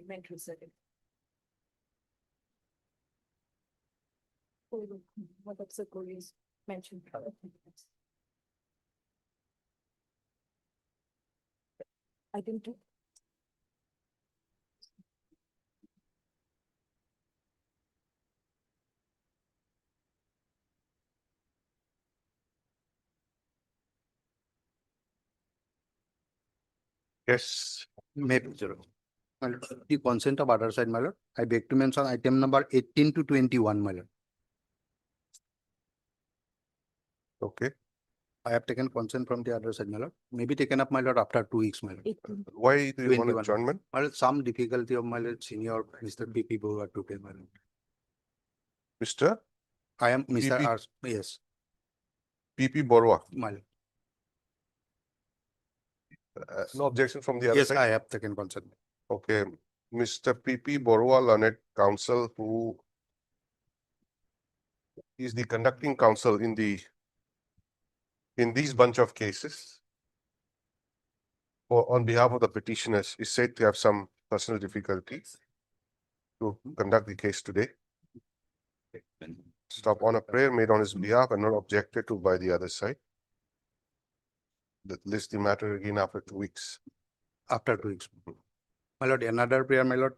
meant to say it. What of the Koreans mentioned. Item 2. Yes. Maybe zero. My lord, the consent of other side, my lord. I beg to mention item number 18 to 21, my lord. Okay. I have taken consent from the other side, my lord. Maybe taken up, my lord, after 2 weeks, my lord. 18. Why do you want 21. adjournment? My lord, some difficulty of my lord senior Mr. PP Boga to take, my lord. Mr. I am Mr. PP. R. Yes, PP Borua. my lord. No objection from the other Yes, side? I have taken consent. Okay. Mr. PP Borua, learned counsel, who is the conducting counsel in these bunch of cases, or on behalf of the petitioners, is said to have some personal difficulties to conduct the case today. Stop on a prayer made on his behalf and not objected to by the other side. List the matter again after 2 weeks. After 2 weeks. My lord, another prayer, my lord,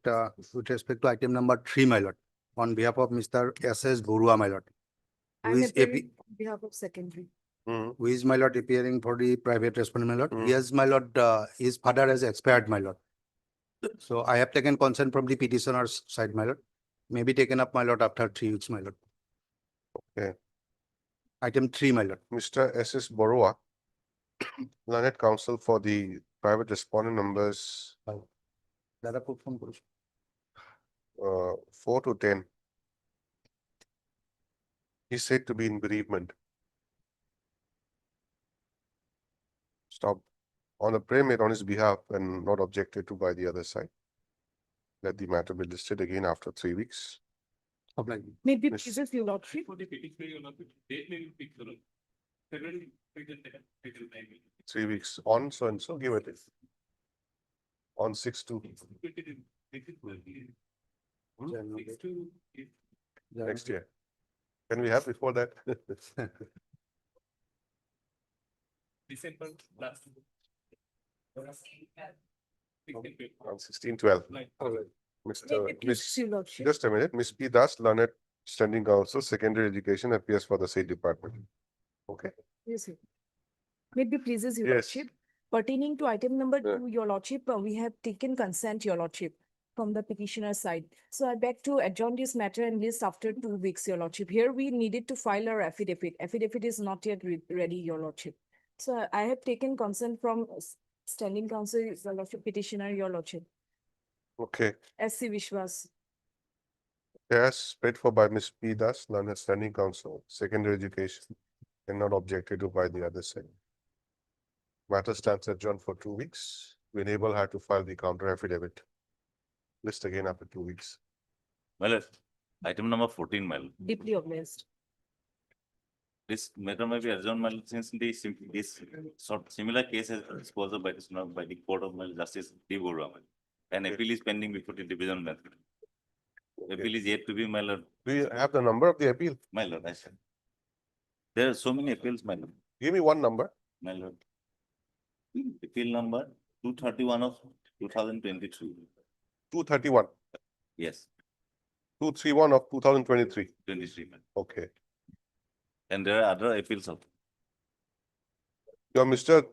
with respect to item number 3, my lord, on behalf of Mr. S.S. Borua, my lord. Who I'm is appearing on behalf of secondary. Mhm. Who is, my lord, appearing for the private respondent, my lord. Mm. Yes, my lord, his father has expired, my lord. So I have taken consent from the petitioner's side, my lord. May be taken up, my lord, after 3 weeks, my lord. Okay. Item 3, my lord. Mr. S.S. Borua, learned counsel for the private respondent numbers Dada put phone korish. 4 to 10. He's said to be in bereavement. Stop on a prayer made on his behalf and not objected to by the other side. Let the matter be listed again after 3 weeks. Apply. May be Miss- previous your lordship. For the petition, you know, date may be fixed, you know. February, fixed time. 3 weeks on so and so, give it. On 6 to next year. Can we have before that? December last. On 16/12. Like, Mr. May be Miss, previous your lordship. just a minute, Miss P. Das, learned standing counsel, secondary education, appears for the state department. Okay, Yes, sir. May be pleases your Yes. lordship. Pertaining to item number Yeah. 2, your lordship, we have taken consent, your lordship, from the petitioner side. So I beg to adjourn this matter and list after 2 weeks, your lordship. Here we needed to file our affidavit. Affidavit is not yet ready, your lordship. So I have taken consent from standing counsel, your lordship, petitioner, your lordship. okay. S.C. Vishwas. Yes, paid for by Miss P. Das, learned standing counsel, secondary education, and not objected to by the other side. Matter stands adjourned for 2 weeks. We enable her to file the counter affidavit. List again after 2 weeks. Well, item number 14, Mal. Deeply obliged. This matter may be adjourned, Mal, since this sort similar case is disposed of by the Court of Justice D. Borua, Mal. An Okay. appeal is pending before the division bench. Appeal is yet to be, my lord. Do you have the number of the appeal? My lord, I said. There are so many appeals, my lord. Give me one number. My lord. Appeal number 231 of 2023. 231, Yes, 231 of 2023. 23, Mal. Okay. And there are other appeals of, You're Mr.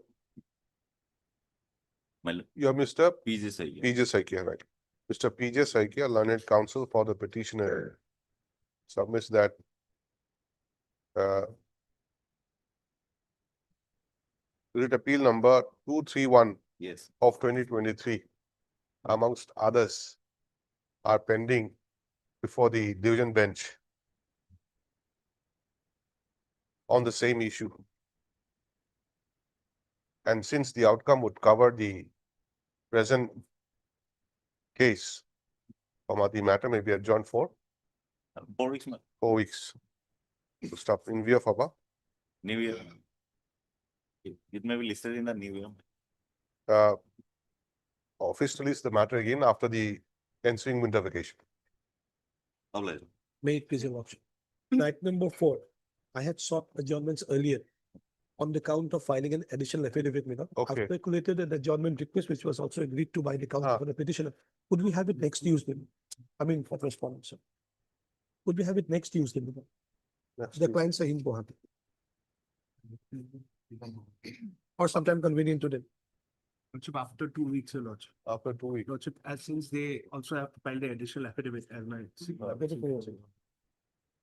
my lord, You're Mr. PG Sai. PJ Saikia, right? Mr. PJ Saikia, learned counsel for the petitioner, submits that writ appeal number 231 Yes, of 2023, amongst others, are pending before the division bench on the same issue. And since the outcome would cover the present case, the matter may be adjourned for 4 weeks, Mal. 4 weeks. To stop in view of above. New Year. It may be listed in the new year. Office to list the matter again after the ensuing winter vacation. Obliged. May it please your lordship. Item number 4, I had sought adjournments earlier on the count of filing an additional affidavit, Madam. Okay. I've circulated an adjournment request, which was also agreed to by the council Ah. for the petitioner. Could we have it next Tuesday? I mean, for correspondence, sir. Could we have it next Tuesday, Madam? Next The Tuesday. clients are in Guwahati. Or sometime convenient to them. Lordship, after 2 weeks, your lordship. After 2 weeks. Lordship, as since they also have to file the additional affidavit as my.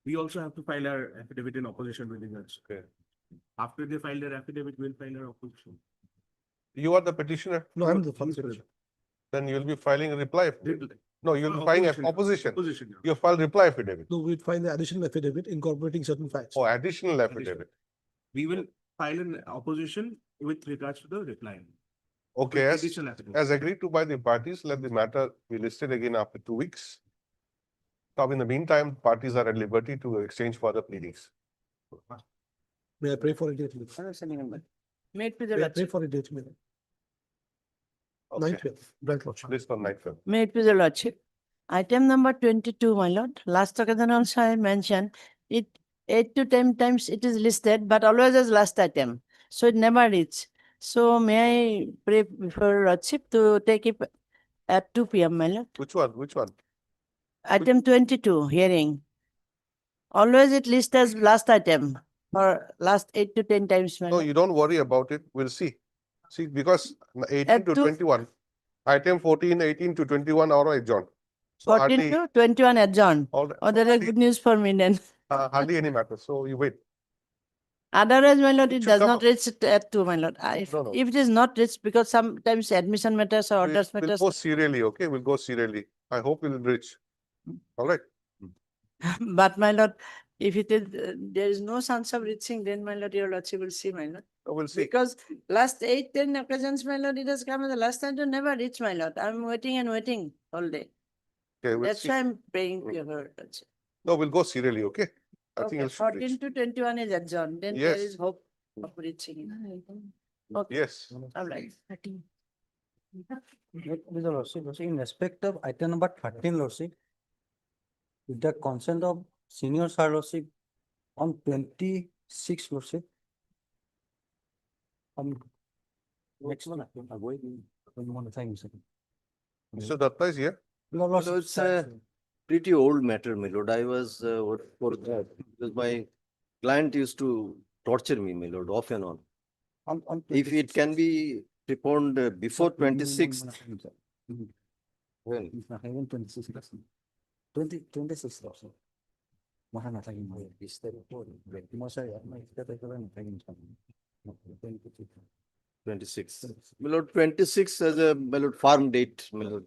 We also have to file our affidavit in opposition with the judge. Okay. After they file their affidavit, we'll file our opposition. You are the petitioner, No, I'm the Please, first. then you'll be filing a reply. affidavit. Did- No, you'll be filing Opposition. opposition. Opposition, yeah. You file reply affidavit. No, we'd find the additional affidavit incorporating certain facts. Oh, additional affidavit. We will file an opposition with regards to the reply. Okay, With as, additional affidavit. as agreed to by the parties, let the matter be listed again after 2 weeks. Now, in the meantime, parties are at liberty to exchange further pleadings. May I pray for a date? Madam? May it please your May I pray lordship. for a date, Madam? Okay, 9/12, right, lordship. list on night film. May it please your lordship. Item number 22, my lord. Last occasion also I mentioned it 8 to 10 times it is listed, but always as last item. So it never reach. So may I pray before your lordship to take it at 2 p.m., my lord. Which one? Which one? Item 22, hearing. Always it lists as last item for last 8 to 10 times, my No, lord. you don't worry about it. We'll see. See, because 18 At to two- 21, item 14, 18 to 21 are adjourned. So 14 hardly, to 21 adjourned. all the- Oh, that is hardly- good news for me then. hardly any matter. So you wait. Otherwise, my lord, It it should does come not up. reach it at 2, my lord. If, No, no. if it is not reached, because sometimes admission matters or We'll orders we'll matters. go serially, okay? We'll go serially. I hope we'll reach. All right. But my lord, if it is, there is no chance of reaching, then my lord, your lordship will see, my lord. We'll see. Because last 8, 10 occasions, my lord, it has come, the last time to never reach, my lord. I'm waiting and waiting all day. Okay, we'll That's see. why I'm praying to your lordship. No, we'll go serially, okay? I think Okay, it should 14 reach. to 21 is adjourned, then there Yes. is hope of reaching it. Okay, Yes. all right. With the lordship, in respect of item number 13, lordship, with the consent of senior sir lordship, on 26, lordship. Next one, I'm waiting. Mr. Datta is here. Lordship, it's a pretty old matter, my lord. I was for that because my client used to torture me, my lord, off and on. on If it 26. can be preponed before 26th, when? 26. 26, lordship. Mahal na tayo mo. Istero po. Mo sa yan, may istero ko lang tayo mo. 26. My lord, 26 as a, my lord, farm date, my lord.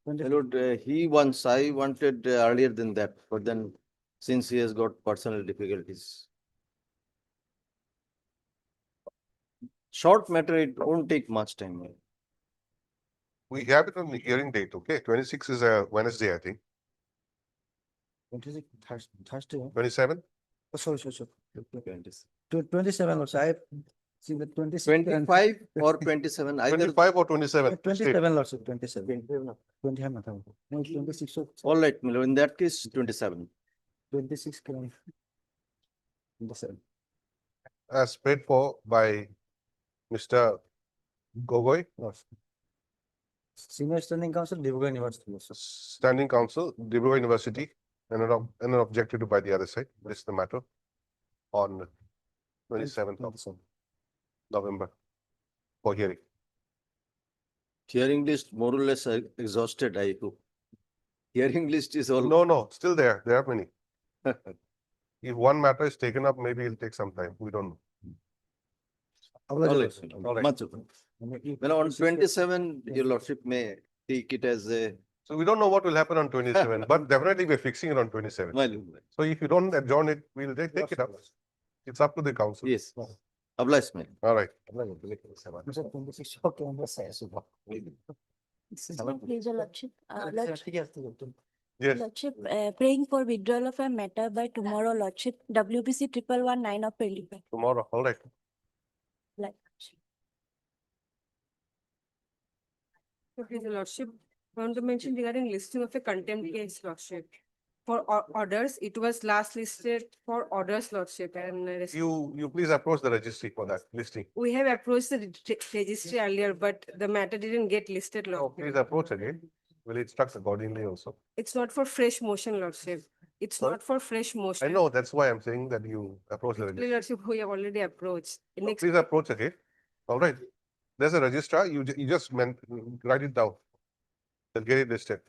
My lord, I wanted earlier than that, but then since he has got personal difficulties. Short matter, it won't take much time. my lord. We have it on the hearing date, okay? 26 is a Wednesday, I think. 26, Thursday. 27? Oh, sorry. 26. 27 also, I see the 26. and- 25 or 27, either. 25 or 27? State. 27 also, 27. 20 have not. No, 26, so All right, my lord, in that case, 27. 26 can. 27. As paid for by Mr. Gogoi, Senior Standing Council, Divugam University. also. Standing Council, Dibrugarh University, and an objected to by the other side. This is the matter on 27th of November for hearing. Hearing list more or less exhausted, I hope. Hearing list is all. No, still there. There are many. If one matter is taken up, maybe it'll take some time. We don't know. All right, All right. much. Well, on 27, your lordship may take it as a. So we don't know what will happen on 27, but definitely we're fixing it on 27. My lord. So if you don't adjourn it, we'll take it up. It's up to the council. Yes. Obliged, my lord. All right. Mr. 26, okay, I'm just saying, so. Please, your lordship, Yes. lordship, praying for withdrawal of a matter by tomorrow, lordship, WBC 1119 of 25. Tomorrow. All right. Like, Okay, the Lordship, I want to mention regarding listing of a contempt case, Lordship. For orders, it was last listed for orders, Lordship, and You please approach the registry for that listing. we have approached the registry earlier, but the matter didn't get listed, Oh, Lordship. please approach again. We'll instruct accordingly also. It's not for fresh motion, Lordship. It's Sorry? not for fresh motion. I know, that's why I'm saying that you approach the registry. Lordship, we have already approached. Next, Please approach again. All right. There's a registrar, you just write it down. They'll get it listed.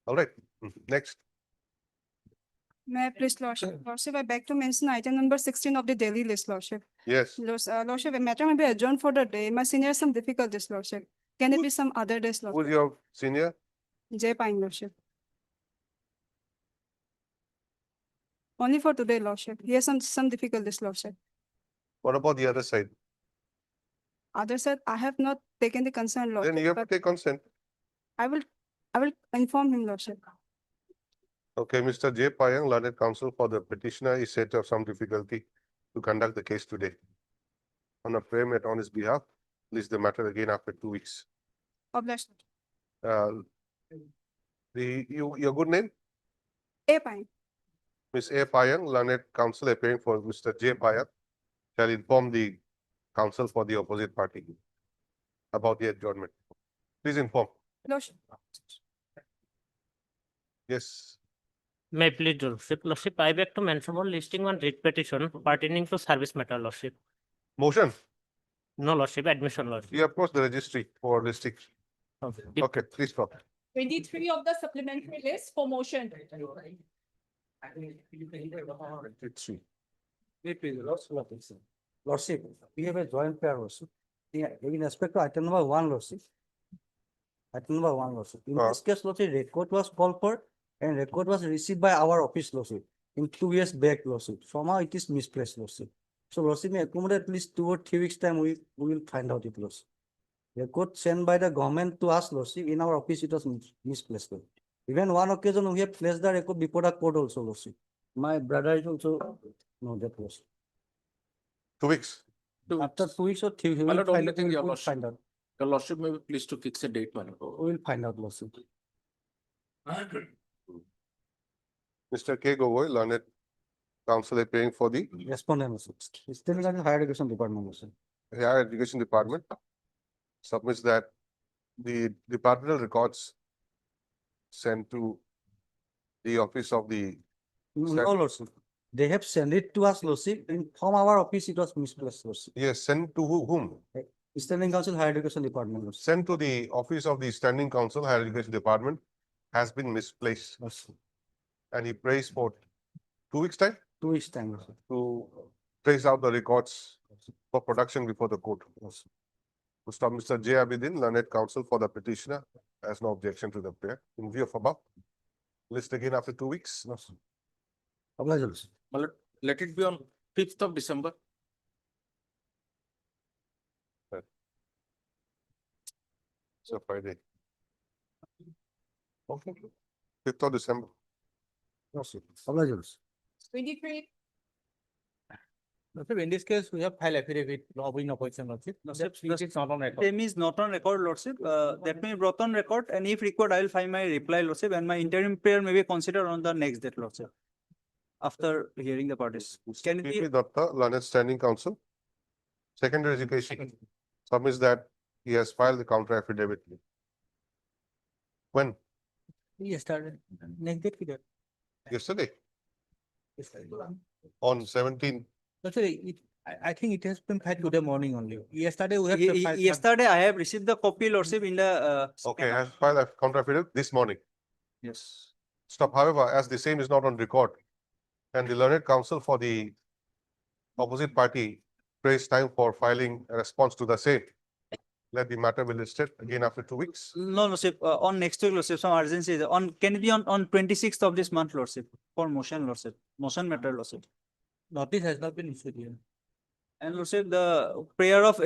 All right, next. may I please, Lordship? Lordship, I beg to mention item number 16 of the daily list, Lordship. Yes, Lordship, a matter may be adjourned for the day. My senior has some difficulties, Lordship. Can it be some other days, who's Lordship? your senior? Jay Pine, Lordship. Only for today, Lordship. He has some difficulties, Lordship. What about the other side? Other side, I have not taken the concern, Then Lordship, you have to but take consent. I will inform him, Lordship. Okay, Mr. J. Payang, learned counsel for the petitioner is said to have some difficulty to conduct the case today. On a prayer made on his behalf, list the matter again after 2 weeks. Obliged. Your good name? A Pine. Ms. A. Payang, learned counsel appearing for Mr. J. Payang, shall inform the counsel for the opposite party about the adjournment. Please inform. Lordship. Yes, May I please, Lordship, I beg to mention one listing one writ petition pertaining to service matter, Lordship. motion. No, Lordship, admission, Lordship. You approach the registry for listing. Okay. Okay, please stop. 23 of the supplementary list for motion. Lordship, we have a joint pair also. Yeah, in respect to item number 1, Lordship. Item number 1, Lordship. In this case, Lordship, record was called for and record was received by our office, Lordship, in 2 years back, Lordship. Somehow it is misplaced, Lordship. So, Lordship, may accommodate at least 2 or 3 weeks time, we will find out it, Lordship. Record sent by the government to us, Lordship, in our office, it was misplaced. Lordship. Even one occasion, we have placed the record before the court also, Lordship. My brother is also, no, that was. 2 weeks. After 2 weeks or 3 weeks, we My will lord, only find out, thing, we your will lordship. find out. Your lordship may be pleased to fix a date, my lord. We will find out, Lordship. Mr. K. Gogoi, learned counsel appearing for the Respondent, Lordship. Still regarding higher education department, Lordship. Higher Education Department submits that the departmental records sent to the office of the, No, Lordship. They have sent it to us, Lordship. From our office, it was misplaced, Lordship. yes, sent to whom? Standing Council Higher Education Department, Lordship. Sent to the office of the Standing Council Higher Education Department has been misplaced. Lordship. And he prays for 2 weeks' time 2 weeks time, Lordship. to trace out the records for production before the court. Mr. J. Abidin, learned counsel for the petitioner, has no objection to the prayer. In view of above, list again after 2 weeks. Lordship. Obliged, Lordship. My lord, let it be on 5th of December. So Friday. Okay. 5th of December. Lordship. Obliged, Lordship. 23 Lordship, in this case, we have filed affidavit of inopposition, Lordship. Lordship, It is not on record. Same is not on record, Lordship. That may be brought on record, and if required, I will find my reply, Lordship, and my interim prayer may be considered on the next date, Lordship. After hearing the parties. Can it P. be, Datta, learned standing counsel. Secondary education submits that he has filed the counter affidavit. When? yesterday, next date, we did. Yesterday, on 17. Lordship, I think it has been filed today morning only. Yesterday, we have. to file- Yesterday, I have received the copy, Lordship, in the. Okay, has filed a counter affidavit this morning. Yes. Stop. However, as the same is not on record, and the learned counsel for the opposite party prays time for filing a response to the same, let the matter be listed again after 2 weeks. No, Lordship, on next week, Lordship, some urgency is on, can it be on 26th of this month, Lordship, for motion, Lordship, motion matter, Lordship. Notice has not been issued here. And Lordship, the prayer of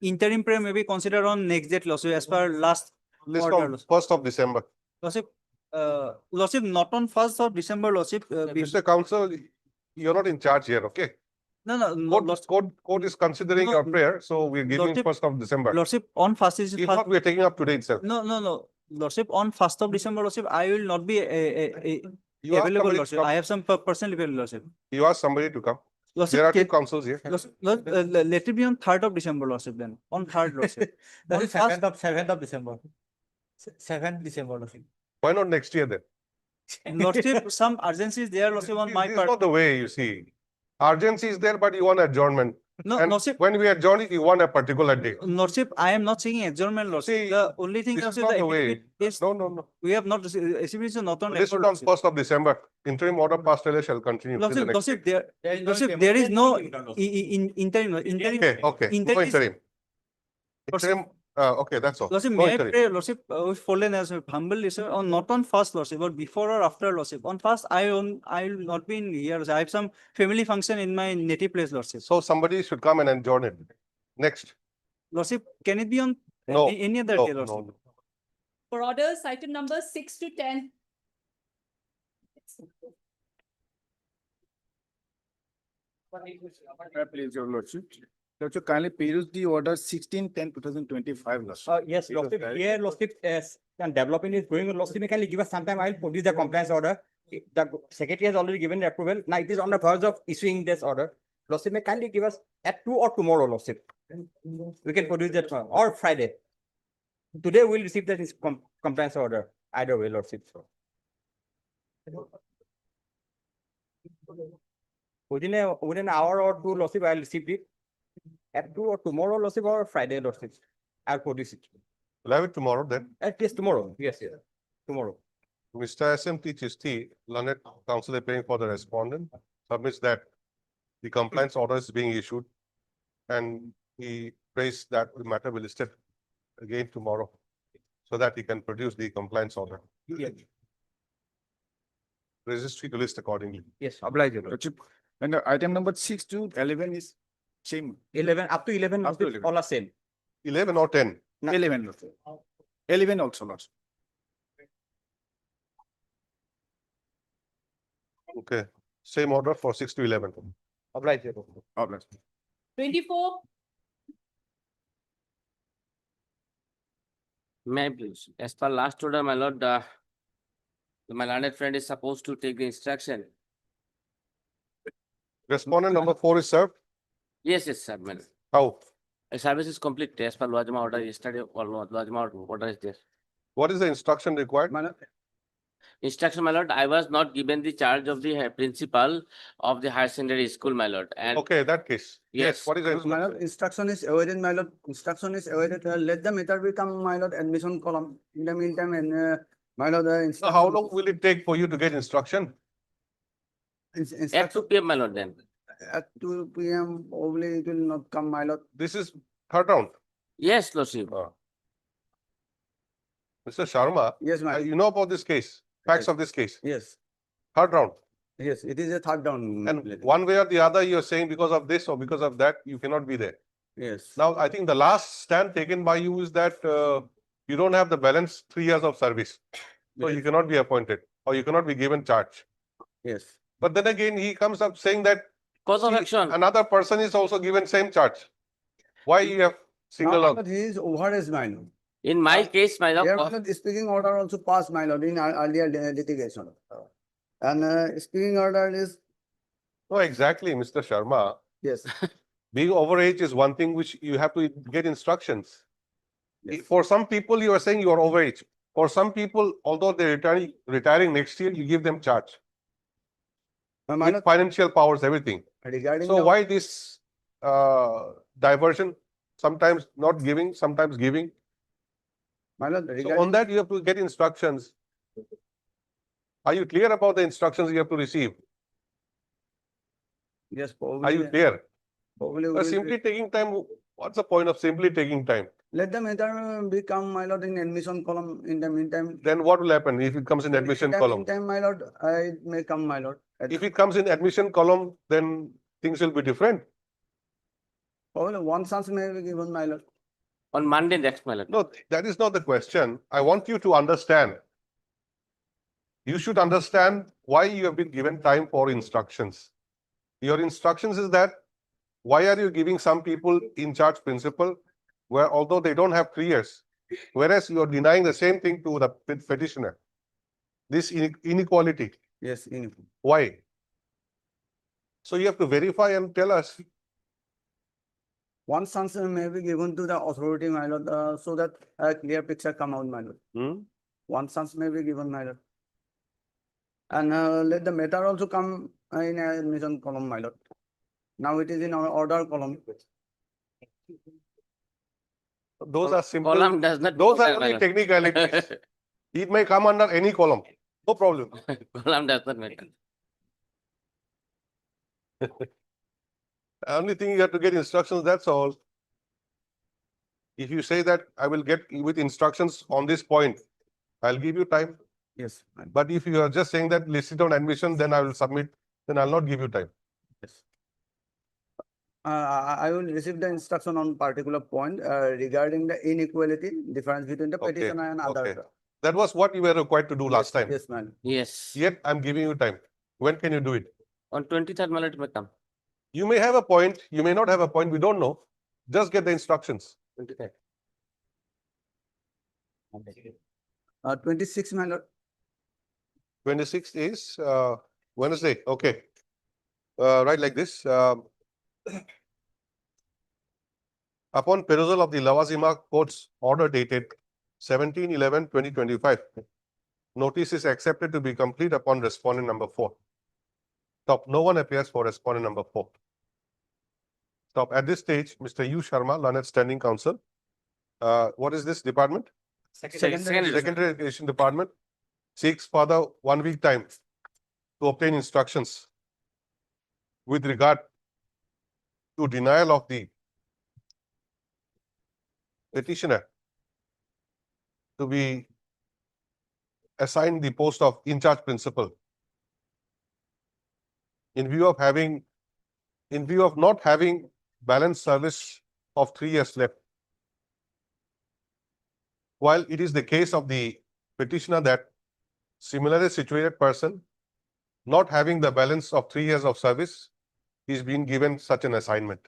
interim prayer may be considered on next date, Lordship, as per last List order, on Lordship. 1st of December. Lordship, Lordship, not on 1st of December, Lordship. Mr. Counsel, you're not in charge here, okay? Court is considering No, your prayer, so we're giving Lordship- 1st of December. Lordship, on first is. If not, we are taking up today itself. No, Lordship, on 1st of December, Lordship, I will not be You ask available, somebody to Lordship. come. I have some personal event, Lordship. You ask somebody to come. Lordship, There are two can- councils here. Let it be on 3rd of December, Lordship, then, on 3rd, Lordship. That On is first- 7th of December. 7th December, Lordship. Why not next year then? Lordship, some urgency is there, Lordship, on my This is part. not the way, you see. Urgency is there, but you want adjournment. No, And Lordship, when we adjourn it, you want a particular day. Lordship, I am not seeking adjournment, Lordship. See, The only thing, this is Lordship, not the the way. affidavit is, No. we have not received, is not on This is record, on Lordship. 1st of December. Interim order passed earlier shall continue. till the Lordship, next Lordship, day. there is no interim. Okay, no Interim is- interim. Lordship- Interim, okay, that's all. Lordship, No may I interim. pray, Lordship, with fullness, humble, Lordship, on not on first, Lordship, but before or after, Lordship. On first, I will not be in here. Lordship. I have some family function in my native place, Lordship. So somebody should come and adjourn it. Next. Lordship, can it be on No, any other no, day, Lordship? no. For orders, item number 6 to 10. Please, your lordship. Lordship, kindly peruse the order 16/10/2025, lordship. Yes, It was Lordship, very- here Lordship, and developing is going, Lordship, can you give us some time, I'll produce the compliance order. The secretary has already given the approval, now it is on the verge of issuing this order. Lordship, may kindly give us at 2 or tomorrow, Lordship. We can produce that, or Friday. Today we'll receive that is compliance order, either way, Lordship. Within an hour or two, Lordship, I'll receive it. At 2 or tomorrow, Lordship, or Friday, Lordship. I'll produce it. We'll have it tomorrow then. At least tomorrow, yes, tomorrow. Mr. SMT Chisti, learned counsel appearing for the respondent, submits that the compliance order is being issued. And he prays that the matter will be listed again tomorrow, so that he can produce the compliance order. Yes. Registry to list accordingly. Yes, oblige, Lordship. Lordship, and item number 6 to 11 is same. 11, up to 11, Up to Lordship, 11. all are same. 11 or 10? No. 11, lordship. 11 also, lordship. Okay, same order for 6 to 11. Oblige, Lordship. Oh, lordship. 24. May I please, as per last order, my lord, my learned friend is supposed to take the instruction. Respondent number 4 is served. Yes, sir, madam. How? Service is complete as per Lojama order yesterday, or Lojama order is there. What is the instruction required? Instruction, my lord, I was not given the charge of the principal of the higher secondary school, my lord, and Okay, that case. Yes. What is the My instruction? lord, instruction is awaited, my lord. Instruction is awaited. Let the matter become, my lord, admission column. In the meantime, and my lord, So how long will it take for you to get instruction? at Instruction 2 PM, my lord, then. at 2 PM, probably it will not come, my lord. This is third round. Yes, lordship. Mr. Sharma, Yes, my, you know about this case, facts of this case, yes, third round. yes, it is a third down. And one way or the other, you're saying because of this or because of that, you cannot be there. Yes. Now, I think the last stand taken by you is that you don't have the balance 3 years of service. So you Yes. cannot be appointed or you cannot be given charge. Yes. But then again, he comes up saying that Cause of see, action. another person is also given same charge. Why you have single out? But he is over his, my lord. In my case, my lord, Here, my lord, speaking order also passed, my lord, in earlier litigation. And speaking order is, No, exactly, Mr. Sharma. yes, Being overage is one thing which you have to get instructions. Yes. For some people, you are saying you are overage. For some people, although they're retiring next year, you give them charge. my With lord, financial powers, everything. regarding. So the- why this diversion? Sometimes not giving, sometimes giving. My lord, So regarding. on that, you have to get instructions. Are you clear about the instructions you have to receive? Yes, Are you probably, clear? probably. Or will- simply taking time, what's the point of simply taking time? Let the matter become, my lord, in admission column in the meantime. Then what will happen if it comes in admission In the column? meantime, my lord, I may come, my lord. If it comes in admission column, then things will be different. Probably one chance may be given, my lord. on Monday next, my lord. No, that is not the question. I want you to understand. You should understand why you have been given time for instructions. Your instructions is that Why are you giving some people in charge principal where although they don't have 3 years, whereas you are denying the same thing to the petitioner? This inequality, Yes, why? So you have to verify and tell us. One sanction may be given to the authority, my lord, so that a clear picture come out, my lord. Hmm? One sanction may be given, my lord. And let the matter also come in a admission column, my lord. Now it is in our order column. Those are simple. Column does not. Those are matter, my only lord. technicalities. It may come under any column. No problem. Column does not matter. Only thing you have to get instructions, that's all. If you say that I will get with instructions on this point, I'll give you time. Yes. But if you are just saying that list it on admission, then I will submit, then I'll not give you time. Yes. I will receive the instruction on particular point regarding the inequality, difference between the Okay, petitioner and okay. other. That was what you were required to do last time. Yes, man. Yes. Yet I'm giving you time. When can you do it? On 23rd, my lord, it may come. You may have a point, you may not have a point, we don't know. Just get the instructions. 23rd. 26, my lord. 26th is Wednesday, okay. Right like this. Upon perusal of the Lavazima Court's order dated 17/11/2025, notice is accepted to be complete upon respondent number 4. Stop. No one appears for respondent number 4. Stop. At this stage, Mr. U. Sharma, learned standing counsel. What is this department? Secondary. Secondary Education Department seeks further 1 week time to obtain instructions with regard to denial of the petitioner to be assigned the post of in-charge principal in view of not having balanced service of 3 years left. While it is the case of the petitioner that similarly situated person not having the balance of 3 years of service is being given such an assignment.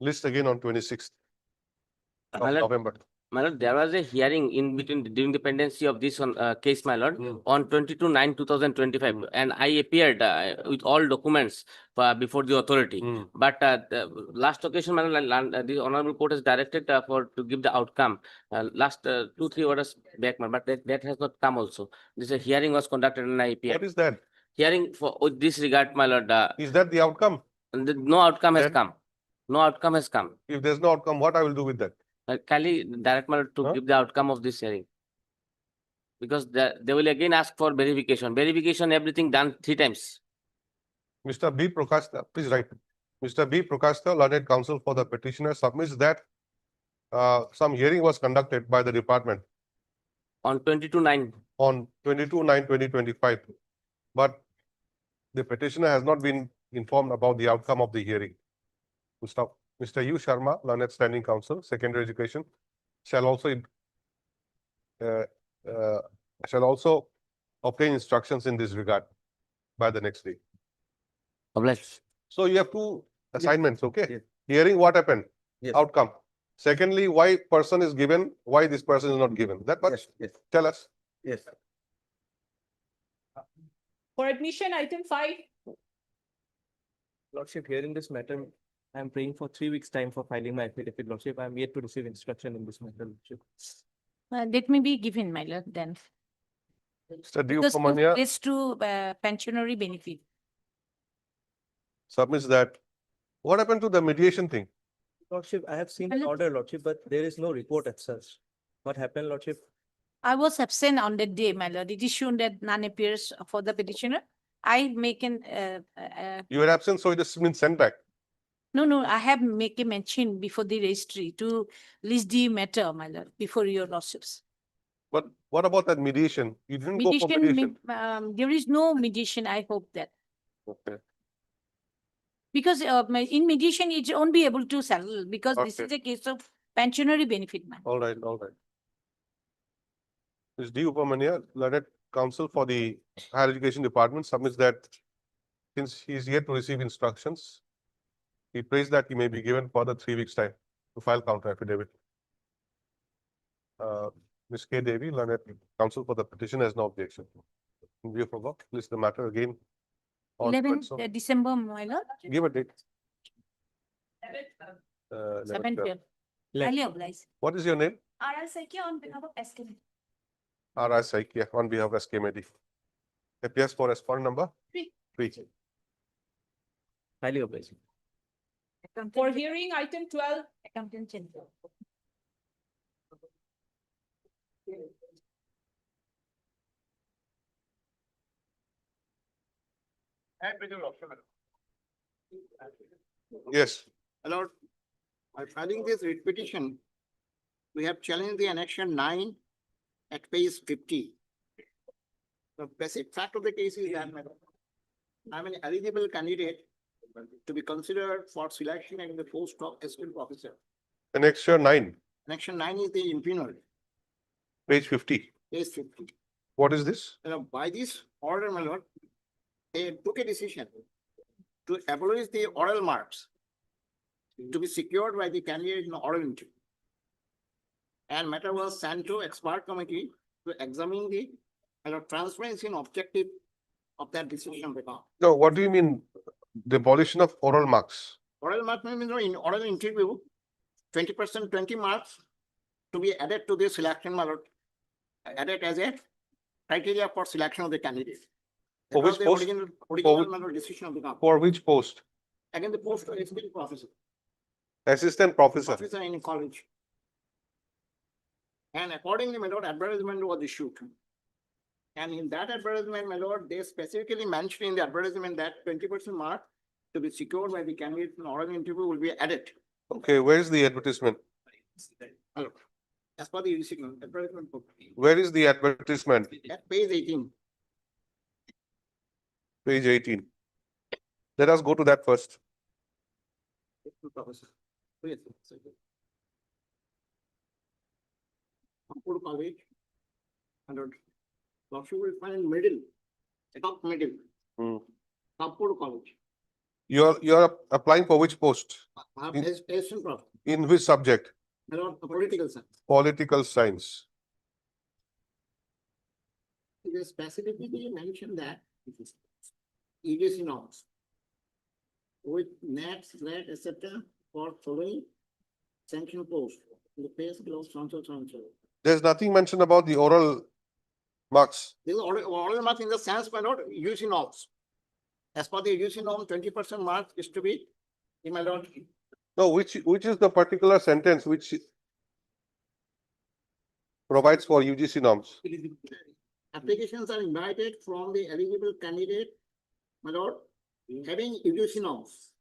List again on 26th of My lord, November. my lord, there was a hearing in between during the pendency of this on case, my lord, on 22/9/2025, and I appeared with all documents before the authority. But the last occasion, my lord, the honorable court has directed to give the outcome. Last 2-3 orders back, but that has not come also. This hearing was conducted and I appeared. What is that? Hearing for with this regard, my lord. Is that the outcome? No outcome has Then- come. No outcome has come. If there's no outcome, what I will do with that? Kindly direct my lord to Huh? give the outcome of this hearing. Because they will again ask for verification. Verification, everything done 3 times. Mr. B. Prakashta, please write. Mr. B. Prakashta, learned counsel for the petitioner, submits that some hearing was conducted by the department On 22/9. on 22/9/2025. But the petitioner has not been informed about the outcome of the hearing. Mr. U. Sharma, learned standing counsel, secondary education, shall also obtain instructions in this regard by the next day. Obliged. So you have 2 assignments, okay? Yes. Hearing what happened, Yes. outcome. Secondly, why person is given, why this person is not given. That much, Yes, yes, tell us. yes. For admission, item 5. Lordship, hearing this matter, I am praying for 3 weeks' time for filing my affidavit, Lordship. I am yet to receive instruction in this matter, Lordship. Let me be given, my lord, then. Mr. D. Because Upamanya it's to pensionary benefit. submits that. What happened to the mediation thing? Lordship, I have seen My an lord- order, Lordship, but there is no report as such. What happened, Lordship? I was absent on that day, my lord. It is shown that none appears for the petitioner. I make an, You were absent, so it has been sent back. no, I have make a mention before the registry to list the matter, my lord, before your lordships. But what about that mediation? You didn't go for mediation. There is no mediation, I hope that. Okay. Because in mediation, it won't be able to settle because this Okay. is a case of pensionary benefit, man. All right, all right. Ms. D. Upamanya, learned counsel for the Higher Education Department, submits that since he is yet to receive instructions He prays that he may be given further 3 weeks' time to file counter affidavit. Ms. K. Devi, learned counsel for the petition, has no objection. In view of above, list the matter again. on 11th so- December, my lord. Give a date. 7 12. 12. Highly obliged. What is your name? R.R. Saiki on behalf of SK. R.I. Saikia on behalf of SKMD. Appears for respondent number? 3. 3. Highly obliged. For hearing item 12, Accountant General. Yes. My lord, by filing this writ petition, we have challenged the annexion 9 at page 50. The basic fact of the case is that, my lord, I'm an eligible candidate to be considered for selection in the post of assistant officer. Annexure 9, Annexion 9 is the impugned, page 50. page 50. What is this? By this order, my lord, they took a decision to abolish the oral marks to be secured by the candidate in the oral interview. And matter was sent to expert committee to examine the transparency and objective of that decision. No, what do you mean? The abolition of oral marks? Oral mark means in oral interview, 20%, 20 marks to be added to the selection, my lord, added as a criteria for selection of the candidate. For That was which the post? original my lord, decision of the government. For which post? Again, the post of assistant professor, Assistant professor. professor in college. And accordingly, my lord, advertisement was issued. And in that advertisement, my lord, they specifically mentioned in the advertisement that 20% mark to be secured by the candidate in oral interview will be added. Okay, where is the advertisement? As per the advertisement book, Where is the advertisement? at page 18. Page 18. Let us go to that first. Professor. Yes, sir. Kampur College. And you will find middle, top middle, Hmm. Kampur College. You're applying for which post? In- Assistant professor, In which subject? my lord, political science. Political science. It is specifically mentioned that EDC norms with net, SLAT, etc. for following sanction post in the page below so. There's nothing mentioned about the oral marks. This is oral mark in the sense, my lord, UGC norms. As per the UGC norm, 20% mark is to be, in my lord, No, which is the particular sentence which provides for UGC norms? applications are invited from the eligible candidate, my lord, having UGC norms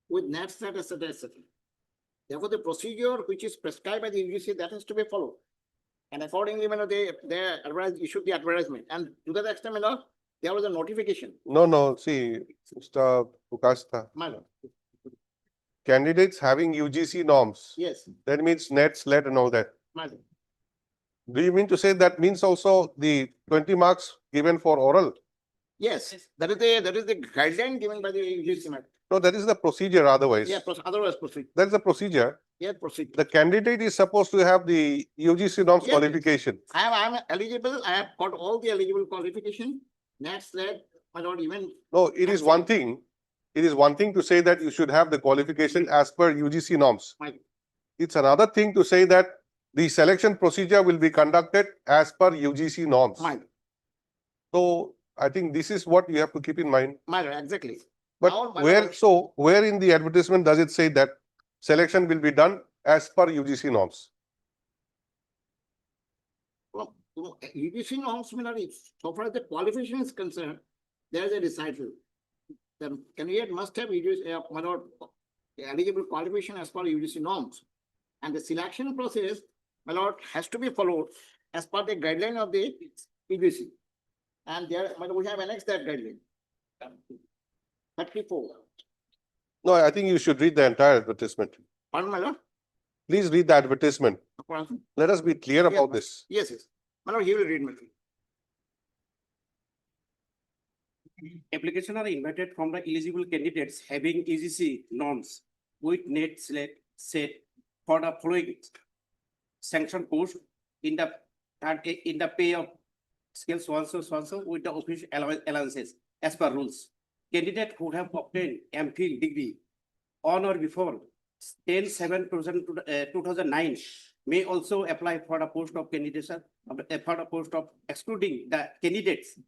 with net stat, etc., etc. Therefore, the procedure which is prescribed by the UGC, that is to be followed. And accordingly, my lord, they issued the advertisement, and to that extent, my lord, there was a notification, No, see, Mr. Pukasta, my lord. candidates having UGC norms, Yes, that means net, SLAT and all that. my lord. Do you mean to say that means also the 20 marks given for oral? Yes, that is the guideline given by the UGC, my lord. No, that is the procedure otherwise. Yeah, otherwise proceed. That is the procedure. Yeah, proceed. The candidate is supposed to have the UGC norms Yes, yes. qualification. I am eligible, I have got all the eligible qualification, net, SLAT, my lord, even, No, it is one thing. It is one thing to say that you should have the qualification as per UGC norms. my, It's another thing to say that the selection procedure will be conducted as per UGC norms. my, So I think this is what you have to keep in mind. my, lord, exactly. But Now, my where, lord- so where in the advertisement does it say that selection will be done as per UGC norms? Well, UGC norms, my lord, so far as the qualification is concerned, there is a recital. The candidate must have UGC, my lord, eligible qualification as per UGC norms. And the selection process, my lord, has to be followed as per the guideline of the UGC. And there, my lord, we have annexed that guideline. 34. No, I think you should read the entire advertisement. Pardon, my lord? Please read the advertisement. Pardon? Let us be clear Yeah, about this. Yes, yes. My lord, he will read me. application are invited from the eligible candidates having UGC norms with net slate set for the following sanction post in the pay of scale so and so with the official allowances as per rules. Candidate who have obtained MPhil degree on or before 10/7/2009 may also apply for the post of candidate for the post of excluding the candidates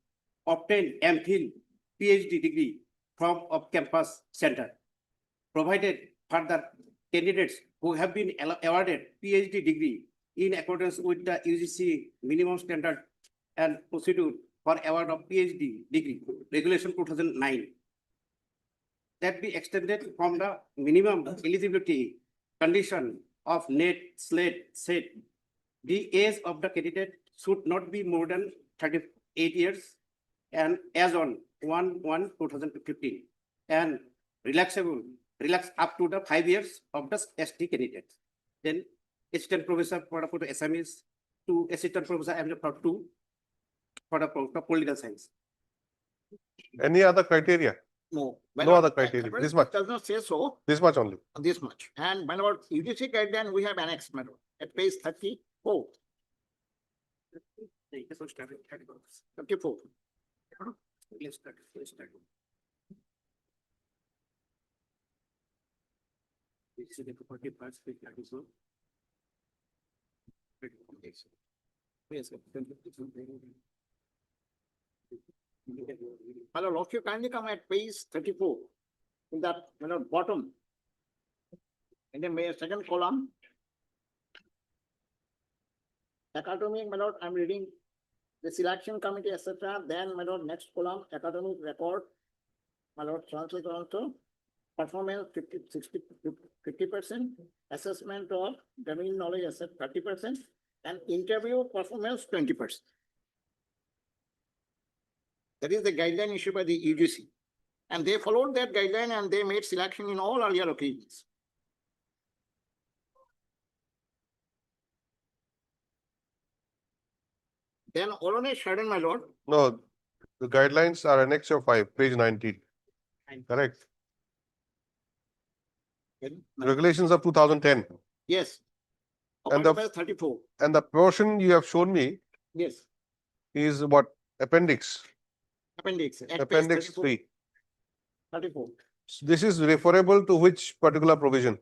obtained MPhil PhD degree from off-campus center. Provided further candidates who have been awarded PhD degree in accordance with the UGC minimum standard and procedure for award of PhD degree, regulation 2009. That be extended from the minimum eligibility condition of net slate set. The age of the candidate should not be more than 38 years and as on 1/1/2015 and relax up to the 5 years of the ST candidate. Then assistant professor for the SMEs to assistant professor for 2 for the political science. Any other criteria? No. No other criteria. This much. Does not say so, This much only. this much. And when about UGC guideline, we have annexed, madam, at page 34. 34. Let's start. This is the property parts. Yes, Hello, Lordship, kindly come at page 34 in that, bottom. In the second column. Academic, my lord, I'm reading the selection committee, etc. Then, my lord, next column, academic record. My lord, translate also. Performance 50%, assessment of domain knowledge, asset 30%, and interview performance 20%. That is the guideline issued by the UGC. And they followed that guideline and they made selection in all earlier occasions. Then Orone Shadden, my lord. No, the guidelines are annexure 5, page 19. Correct. Regulations of 2010. Yes. And Upon page 34. And the portion you have shown me Yes. is what? Appendix. Appendix. At page Appendix 34. 3. 34. This is referable to which particular provision?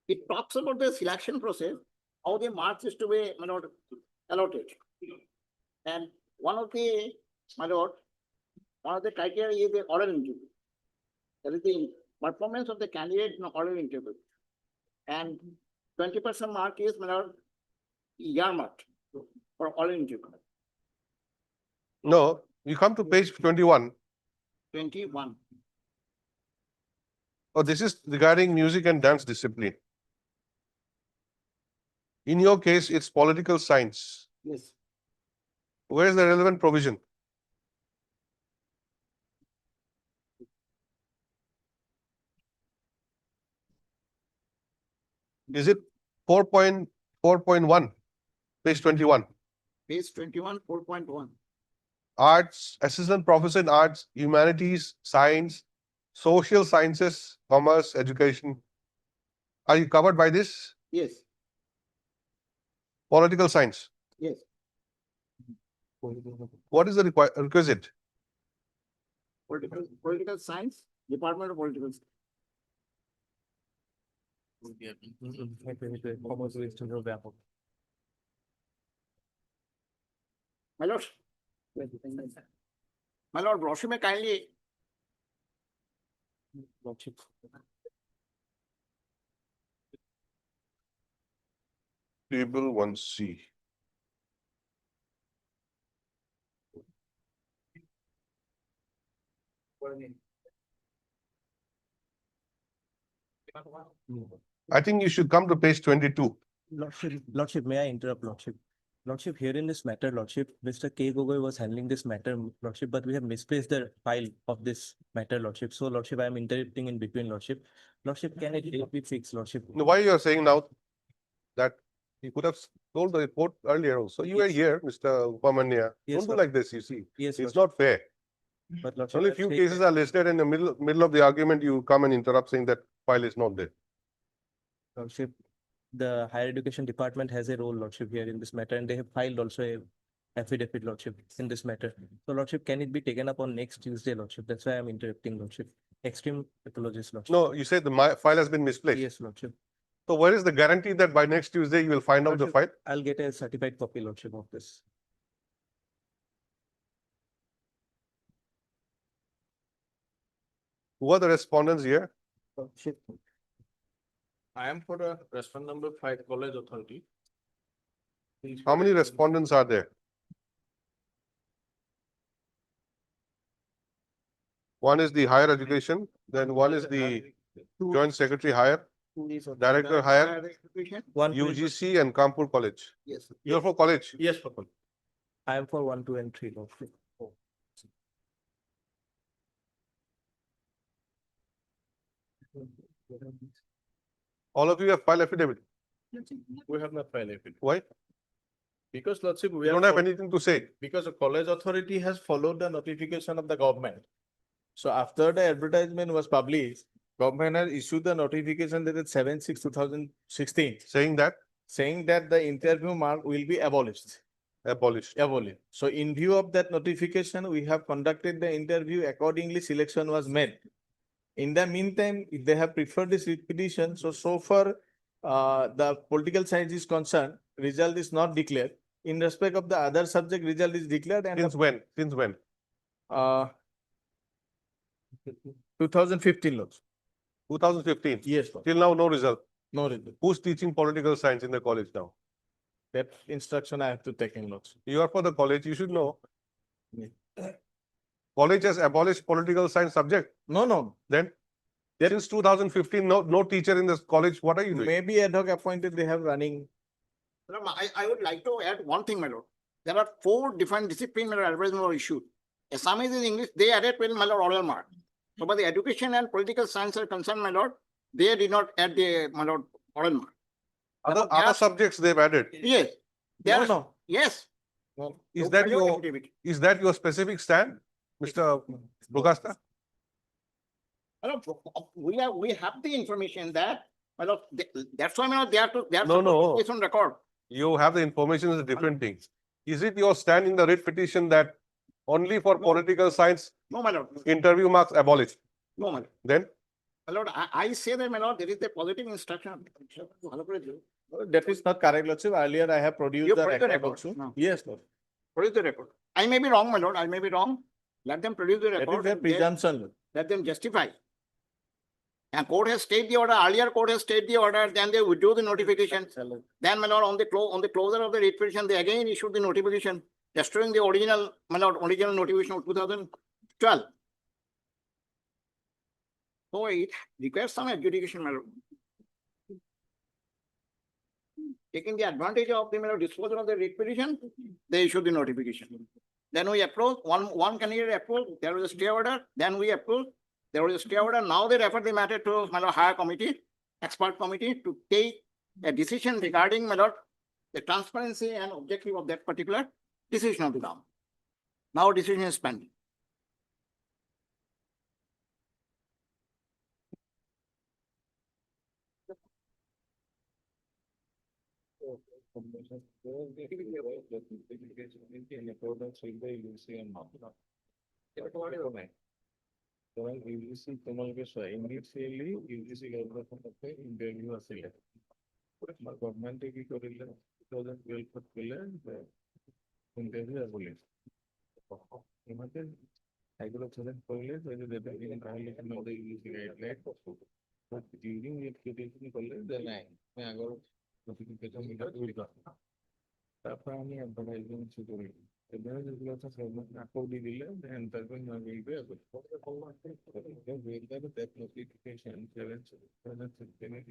It talks about the selection process, how the marks is to be, allotted. And one of the criteria is the oral interview. That is the performance of the candidate in oral interview. And 20% mark is, earmarked for oral interview. No, you come to page 21. 21. Oh, this is regarding music and dance discipline. In your case, it's political science. Yes. Where is the relevant provision? Is it 4.4.1, page 21? Page 21, 4.1. Arts, assistant professor in arts, humanities, science, social sciences, commerce, education. Are you covered by this? Yes. Political science. Yes. What is the requisite? Political science, Department of Political Science. My lord. My lord, Roshi may kindly. Table 1C. I think you should come to page 22. Lordship, may I interrupt, Lordship? Lordship, here in this matter, Lordship, Mr. K. Gogoi was handling this matter, Lordship, but we have misplaced the file of this matter, Lordship. So, Lordship, I am interrupting in between, Lordship. Lordship, can it be fixed, Lordship? No, why you are saying now that you could have told the report earlier also? You were Yes. here, Mr. Upamanya. Yes, Don't do Lord. like this, you see. Yes, It's Lordship. not fair. But Lordship, Only I'm few saying cases that- are listed in the middle of the argument, you come and interrupt saying that file is not there. Lordship, the higher education department has a role, Lordship, here in this matter, and they have filed also a affidavit, Lordship, in this matter. So, Lordship, can it be taken up on next Tuesday, Lordship? That's why I'm interrupting, Lordship. Extreme apologies, Lordship. No, you said the file has been misplaced. Yes, Lordship. So where is the guarantee that by next Tuesday you will find out the file? Lordship, I'll get a certified copy, Lordship, of this. Who are the respondents here? Lordship. I am for the restaurant number 5 College Authority. How many respondents are there? One is the higher education, then one is the joint secretary higher, director higher, One, two, UGC and Kanpur College. Yes. You're for college? Yes, for college. I am for 1, 2, and 3, Lordship. All of you have filed affidavit. We have not filed affidavit. Why? Because Lordship, we You are don't have fol- anything to say. because the college authority has followed the notification of the government. So after the advertisement was published, government has issued the notification dated 7/6/2016, Saying that saying that the interview mark will be abolished. abolished. So in view of that notification, we have conducted the interview. Accordingly, selection was made. In the meantime, if they have preferred this repetition, so far, the political science is concerned, result is not declared. In respect of the other subject, result is declared and Since when? Since when? 2015 laws. 2015. Yes, Lord. Till now, no result. No result. Who's teaching political science in the college now? That instruction I have to take in laws. You are for the college, you should know. Yeah. College has abolished political science subject. No. Then, since 2015, no teacher in this college, what are you doing? Maybe ad hoc appointed, they have running. I would like to add one thing, my lord. There are 4 different disciplines where advertisement were issued. Assamese is English, they added well, my lord, oral mark. So by the education and political science are concerned, my lord, they did not add the, my lord, oral mark. Other subjects they've added. Yes. There No, are, yes. Is So that my your, lord, affidavit. is that your specific stand, Mr. Bugasta? My lord, we have the information that, my lord, that's why, my lord, they are to, No, no. It's on record. You have the information is a different thing. Is it your stand in the writ petition that only for political science No, my lord, interview marks abolished? no, my lord. Then, My lord, I say that, my lord, there is a positive instruction. That is not correct, Lordship. Earlier, I have produced You the produced the record record? also. No. Yes, Lord. Produce the record. I may be wrong, my lord, I may be wrong. Let them produce the That is record. their and then presumption, Lord. Let them justify. And court has stayed the order, earlier court has stayed the order, then they withdrew the notification. Then, my lord, on the closure of the writ petition, they again issued the notification, destroying the original, my lord, original notification of 2012. So it requires some adjudication, my lord. Taking the advantage of the, my lord, disposal of the writ petition, they issued the notification. Then we approved, one candidate approved, there was a stay order, then we approved, there was a stay order, now they refer the matter to, my lord, higher committee, expert committee to take a decision regarding, my lord, the transparency and objective of that particular decision of the government. Now decision is pending. Initially UGC government interview আসলে গভর্নমেন্টে কি করিলে 2012 করিলে interview বলে আমাদের এগুলো challenge করলে যদি দেবেন তাহলে আমাদের ইউজিসি গাইডলাইন ডিউরিং এপ্লিকেশন করলে দেন আগর নোটিফিকেশন মিটা তৈরি করা তারপর আমি অ্যাডভার্টাইজমেন্ট শুরু করি আকৌ দি দিলে then তারপর না মিলবে আবার that notification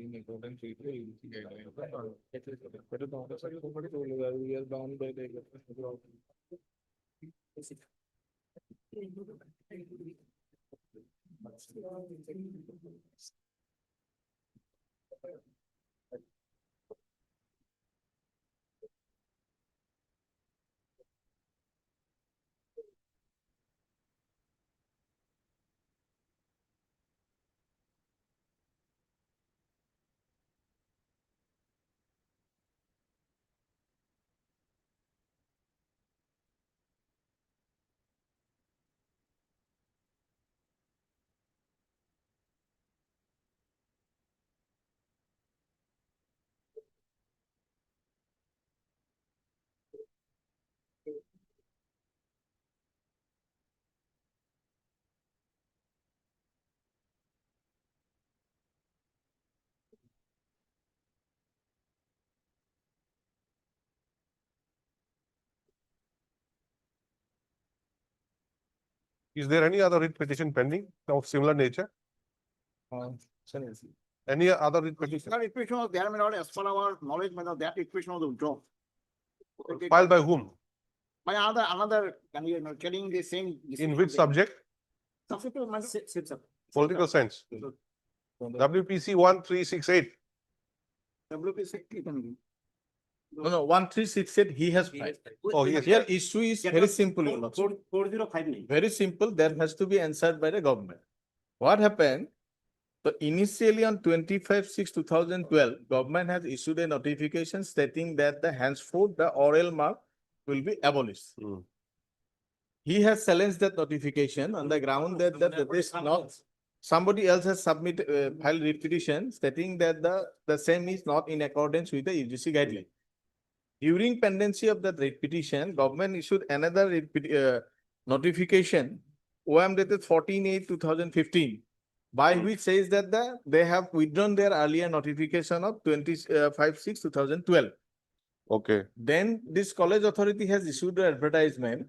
in accordance with the UGC guidelines. But the officer is somebody told us we are bound by the Is there any other writ petition pending of similar nature? Any other writ petition That equation was there, my lord, as per our knowledge, my lord, that equation was withdrawn. filed by whom? By another candidate, telling the same. In which subject? Subsequent, my lord. Political science. WPC 1368. WPC. No, 1368 he has filed. Oh, yes. Here issue is very simple. Your Lordship. 4059. Very simple, that has to be answered by the government. What happened? So initially on 25/6/2012, government has issued a notification stating that the henceforth the oral mark will be abolished. He has challenged that notification on the ground that that is not, somebody else has submitted, filed repetition stating that the same is not in accordance with the UGC guideline. During pendency of that repetition, government issued another notification, OM dated 14/8/2015, by which says that they have withdrawn their earlier notification of 25/6/2012. Okay. Then this college authority has issued the advertisement.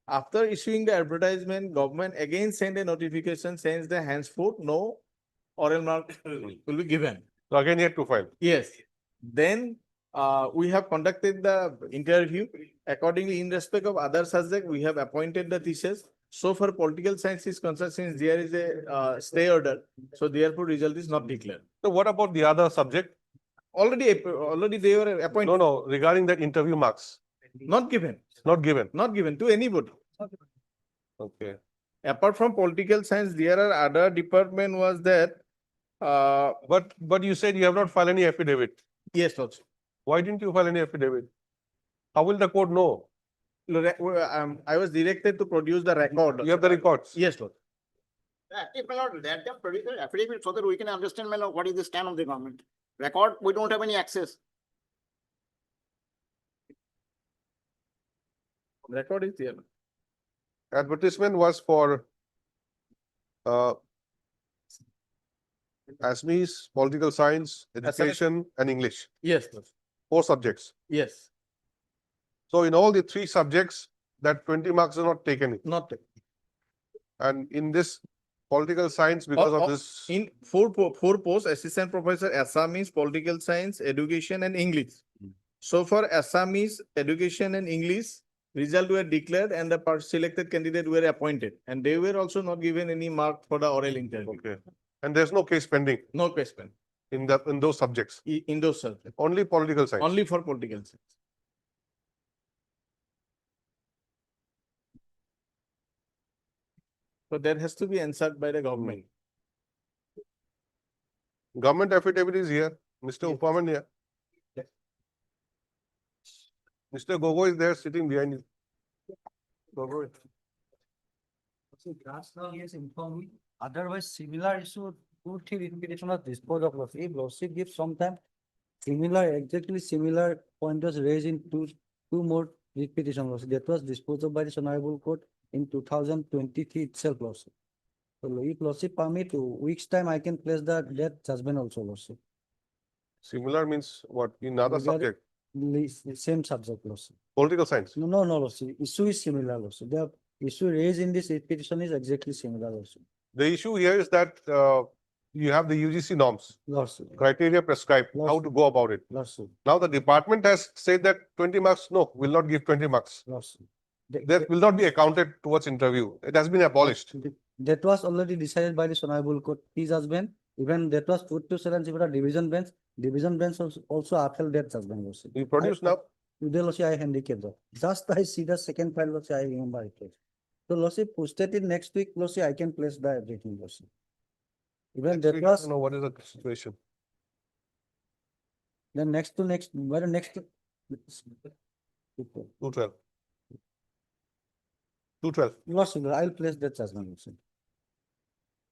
After issuing the advertisement, government again sent a notification saying that henceforth no oral mark will be given. So again, yet to file. Yes. Then we have conducted the interview. Accordingly, in respect of other subject, we have appointed the teachers. So for political science is concerned, since there is a stay order, so therefore result is not declared. So what about the other subject? Already they were appointed. No, regarding that interview marks, Not given, not given. not given to anybody. Okay. Apart from political science, there are other department was that, But you said you have not filed any affidavit. yes, Lord. Why didn't you file any affidavit? How will the court know? I was directed to produce the record. You have the records. Yes, Lord. If my lord, let them produce the affidavit so that we can understand, my lord, what is the stand of the government. Record, we don't have any access. Record is there. Advertisement was for ASMEs, political science, education, and English. Yes, Lord. 4 subjects. Yes, So in all the 3 subjects, that 20 marks are not taken. not And in this political science, because of this, in four posts, assistant professor, Assamese, political science, education and English. So for Assamese, education and English, result were declared and the selected candidate were appointed. And they were also not given any mark for the oral interview. okay. And there's no case pending No question in those subjects, in those subjects, only political science. only for political science. So that has to be answered by the government. Government affidavit is here, Mr. Upaman here. Mr. Gogoi is there sitting behind you. Gogoi. So just now he has informed me, otherwise similar issue, 2-3 repetition of disposal of loss. If lordship gives sometime exactly similar point was raised in two more repetition loss. That was disposed of by the Honorable Court in 2023 itself lordship. So if lordship permit 2 weeks time, I can place that judgment also lordship. Similar means what in other Regarding- subject? Same subject, Lordship. Political science. No, Lordship. Issue is similar, Lordship. The issue raised in this petition is exactly similar, Lordship. The issue here is that you have the UGC norms, Lordship. criteria prescribed, how to go about it. Lordship. Now the department has said that 20 marks, no, will not give 20 marks. Lordship. That will not be accounted towards interview. It has been abolished. That was already decided by the Honorable Court, his judgment. Even that was put to silence before the division bench. Division bench also upheld that judgment, Lordship. You produce now. Today, Lordship, I handicap that. Just I see the second file, Lordship, I remember it. So, Lordship, posted it next week, Lordship, I can place the everything, Lordship. Even that We was, don't know what is the situation. then next, by the next. 212. 212. Lordship, I'll place that judgment, Lordship.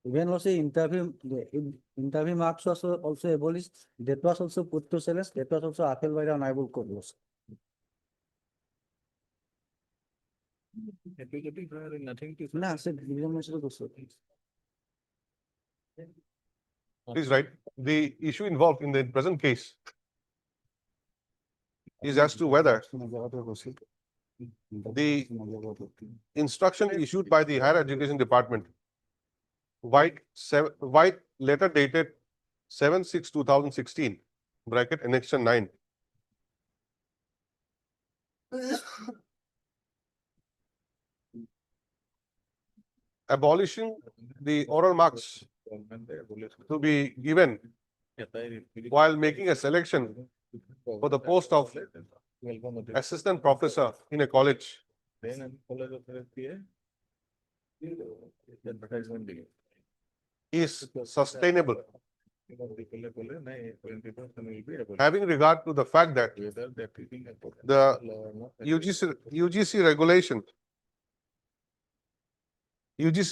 Even Lordship, interview marks was also abolished. That was also put to silence. That was also upheld by the Honorable Court, Lordship. Nothing to. No, sir, division bench was also. Please write. The issue involved in the present case is as to whether the instruction issued by the Higher Education Department, White letter dated 7/6/2016, bracket annexation 9. Abolishing the oral marks to be given while making a selection for the post of assistant professor in a college is sustainable, having regard to the fact that the UGC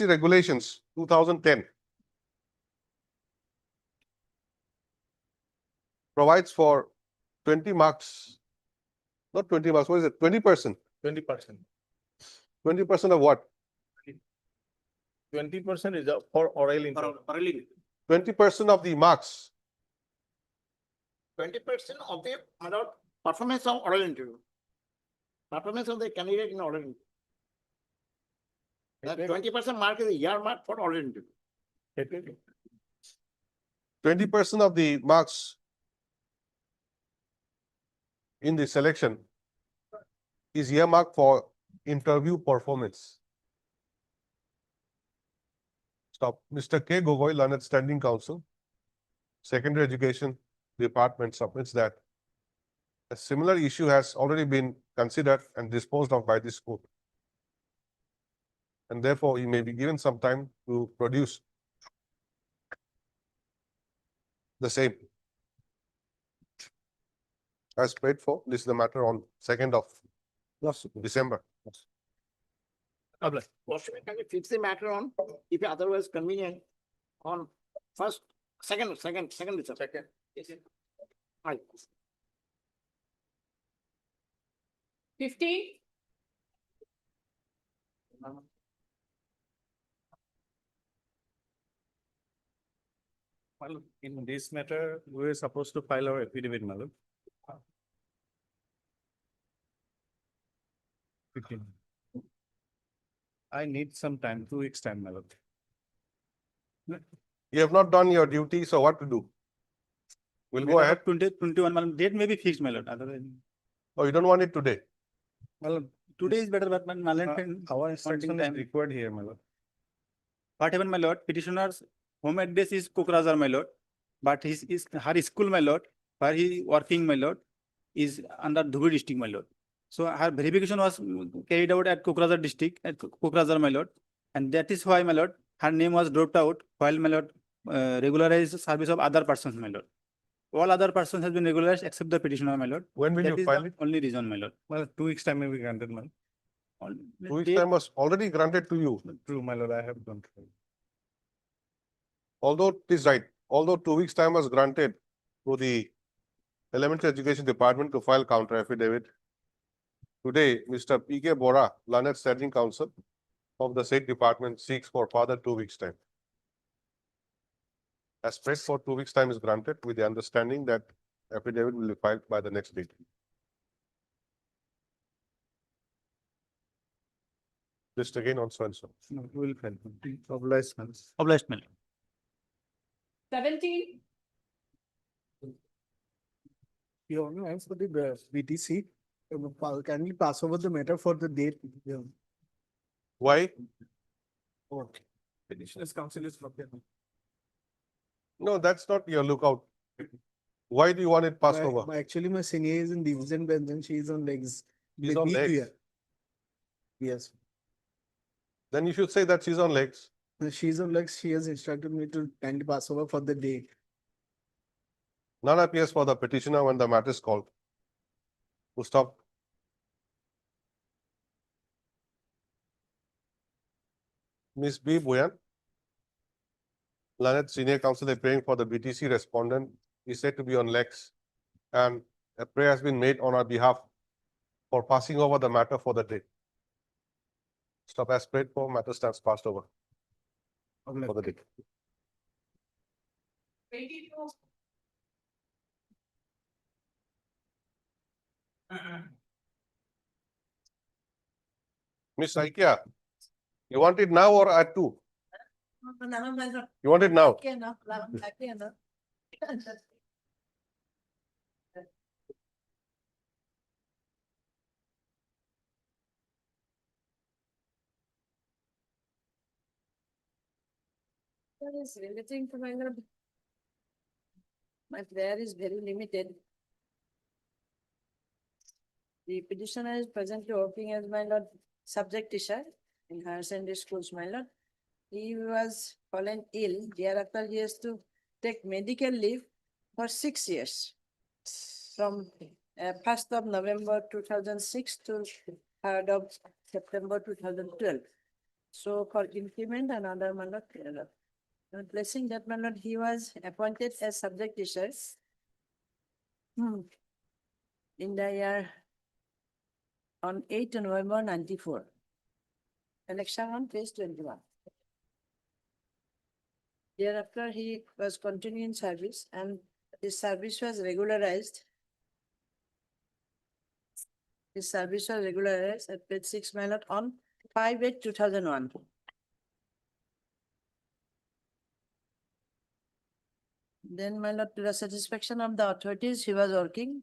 regulations 2010 provides for 20 marks, not 20 marks, what is it? 20%. 20%. 20% of what? 20% is for oral interview. 20% of the marks. 20% of the performance of oral interview. Performance of the candidate in oral interview. That 20% mark is a year mark for oral interview. 20% of the marks in the selection is earmarked for interview performance. Stop. Mr. K. Gogoi, Learned Standing Counsel, Secondary Education Department submits that a similar issue has already been considered and disposed of by this court. And therefore, he may be given some time to produce the same. As paid for, this is the matter on 2nd of December. Lordship, can you fix the matter on, if otherwise convenient, on second December? Second. Right. 15. Well, in this matter, we were supposed to file our affidavit, my lord. 15. I need some time, 2 weeks time, my lord. You have not done your duty, so what to do? We'll go ahead. 21, my lord. Date may be fixed, my lord, otherwise. Oh, you don't want it today? Well, today is better, but my lord. Our instruction is required here, my lord. What happened, my lord? Petitioner's home address is Kokrajhar, my lord. But her school, my lord, where he working, my lord, is under Dhubri district, my lord. So her verification was carried out at Kokrajhar district, at Kokrajhar, my lord. And that is why, my lord, her name was dropped out while, my lord, regularized service of other persons, my lord. All other persons have been regularized except the petitioner, my lord. When will That you is file the it? only reason, my lord. Well, 2 weeks time may be granted, my lord. 2 weeks time was already granted to you. True, my lord, I have done. Although it is right, although 2 weeks time was granted to the Elementary Education Department to file counter affidavit. Today, Mr. P.K. Bora, Learned Standing Counsel of the said department seeks for further 2 weeks time. As pressed for 2 weeks time is granted with the understanding that affidavit will be filed by the next date. list again on so and so. No, will fail. Obliged my lord. 17. Your Honor, as for the BTC, can we pass over the matter for the date? Why? Okay. Petitioner's counsel is not there. No, that's not your lookout. Why do you want it passed over? Actually, my senior is in division bench and she is on legs. She's on legs. Yes, Then you should say that she's on legs. she's on legs. She has instructed me to kindly pass over for the date. None appears for the petitioner when the matter is called. Who stop? Ms. B. Buyan, Lanet Senior Counsel appearing for the BTC respondent is said to be on legs, and a prayer has been made on our behalf for passing over the matter for the day. Stop as prayed for, matter stands passed over for the day. 22. Miss Saikia, you want it now or at 2? You want it now? That is limiting to my lord. My prayer is very limited. The petitioner is presently working as my lord subject teacher in higher secondary schools, my lord. He was fallen ill, thereafter he has to take medical leave for 6 years. From 1st of November 2006 to 3rd of September 2012. So for increment and other my lord, placing that my lord, he was appointed as subject teacher in the year on 8th November 94. Election on page 21. Thereafter, he was continuing service and his service was regularized. His service was regularized at page 6 my lord on 5/8/2001. Then my lord, to the satisfaction of the authorities, he was working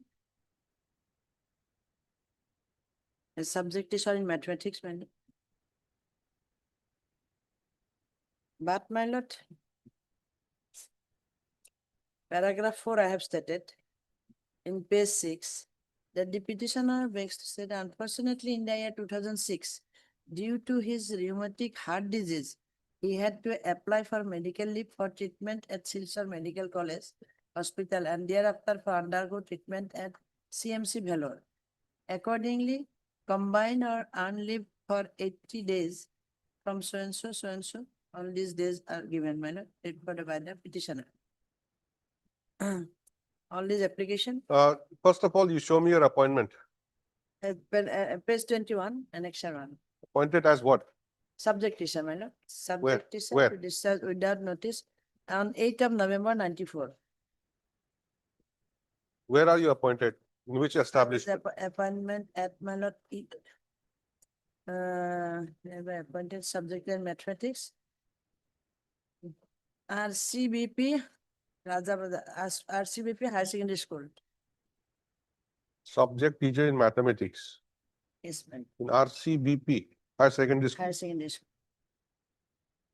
as subject teacher in mathematics, my lord. But my lord, paragraph 4 I have stated in page 6 that the petitioner begs to say that unfortunately in the year 2006, due to his rheumatic heart disease, he had to apply for medical leave for treatment at Silchar Medical College Hospital and thereafter for undergo treatment at CMC Vellore. Accordingly, combine or earn leave for 80 days from so and so, all these days are given, my lord, reported by the petitioner. All these application, First of all, you show me your appointment. page 21, annexure 1. Appointed as what? Subject teacher, my lord. Subject teacher Where? to discharge without notice on 8th of November 94. Where are you appointed? In which I was establishment? Appointment at my lord. Never appointed subject in mathematics. RCBP, RCBP Higher Secondary School. Subject teacher in mathematics Yes, ma'am. in RCBP, Higher Secondary School. Higher Secondary School.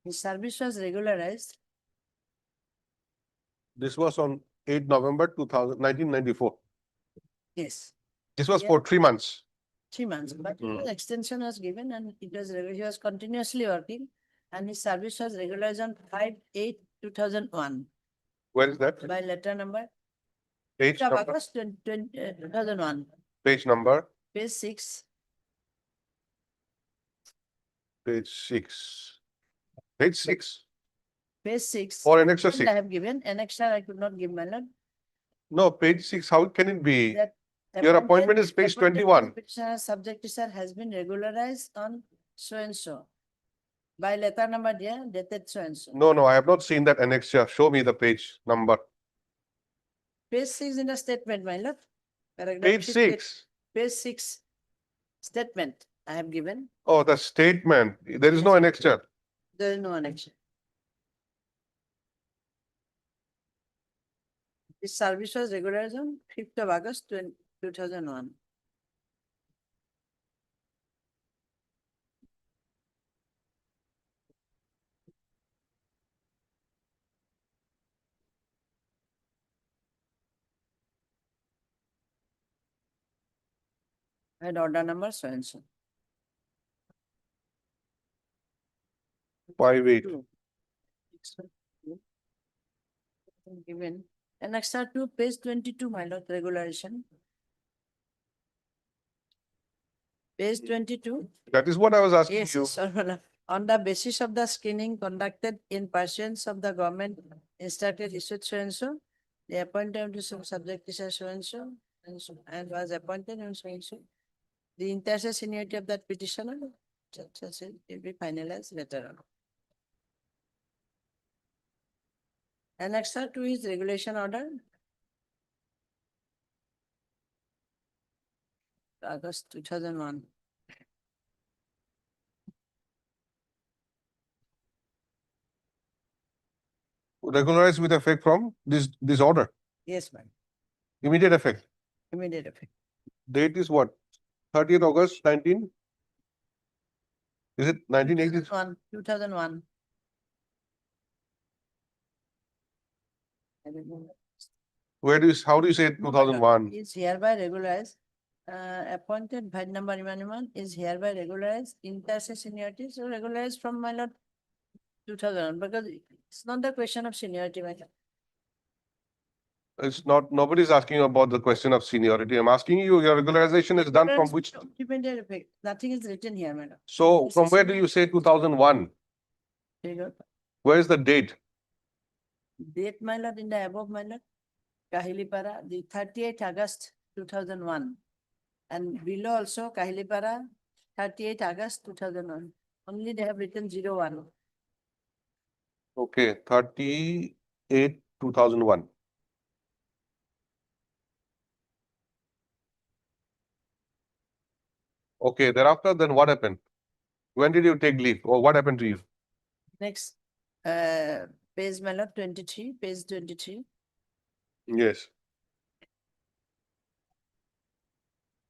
His service was regularized. This was on 8 November 1994. Yes, This was Yeah. for 3 months. 3 months, but extension was given and it was, he was continuously working and his service was regularized on 5/8/2001 Where is that? by letter number Page of number, August 2001, page number, page 6. page 6. Page 6 Page 6. or annexure And 6? I have given, annexure I could not give, my lord. No, page 6, how can it be? That Your appointment is page appointed 21. petitioner subject teacher has been regularized on so and so. By letter number there, dated so and so. No, I have not seen that annexure. Show me the page number. Page 6 in the statement, my lord. Paragraph Page 58. 6. Page 6, statement. I have given. Oh, the statement, there is no annexure. There is no annex. This service was regularized on 5th of August 2001. And order number so and so. 5/8. Two. Given. Annex to page 22, my lord, regularization. Page 22. That is what I was asking Yes, you. sir, my lord. On the basis of the screening conducted in pursuance of the government instructed issued so and so, the appointed to some subject is so and so, and was appointed and so and so. The entire seniority of that petitioner, will be finalized later on. Annex to his regulation order. August 2001. Regularized with effect from this order, Yes, ma'am. immediate effect. Immediate effect. Date is what? 30th August 19? Is it 1980? 2001. I don't know. How do you say 2001? Is hereby regularized. Appointed by number Iman is hereby regularized. Inter seniority, so regularized from my lord 2001, because it's not the question of seniority, my lord. It's not, nobody's asking you about the question of seniority. I'm asking you, your regularization is done from Regularized which? with immediate effect. Nothing is written here, madam. So This from is where do you say 2001? Figure. Where is the date? Date, my lord, in the above, my lord. Kahilipara, the 38th August 2001. And below also Kahilipara, 38th August 2001. Only they have written 01. Okay, 38, 2001. Okay, thereafter, then what happened? When did you take leave or what happened to you? Next, page, my lord, 23, page 23. Yes.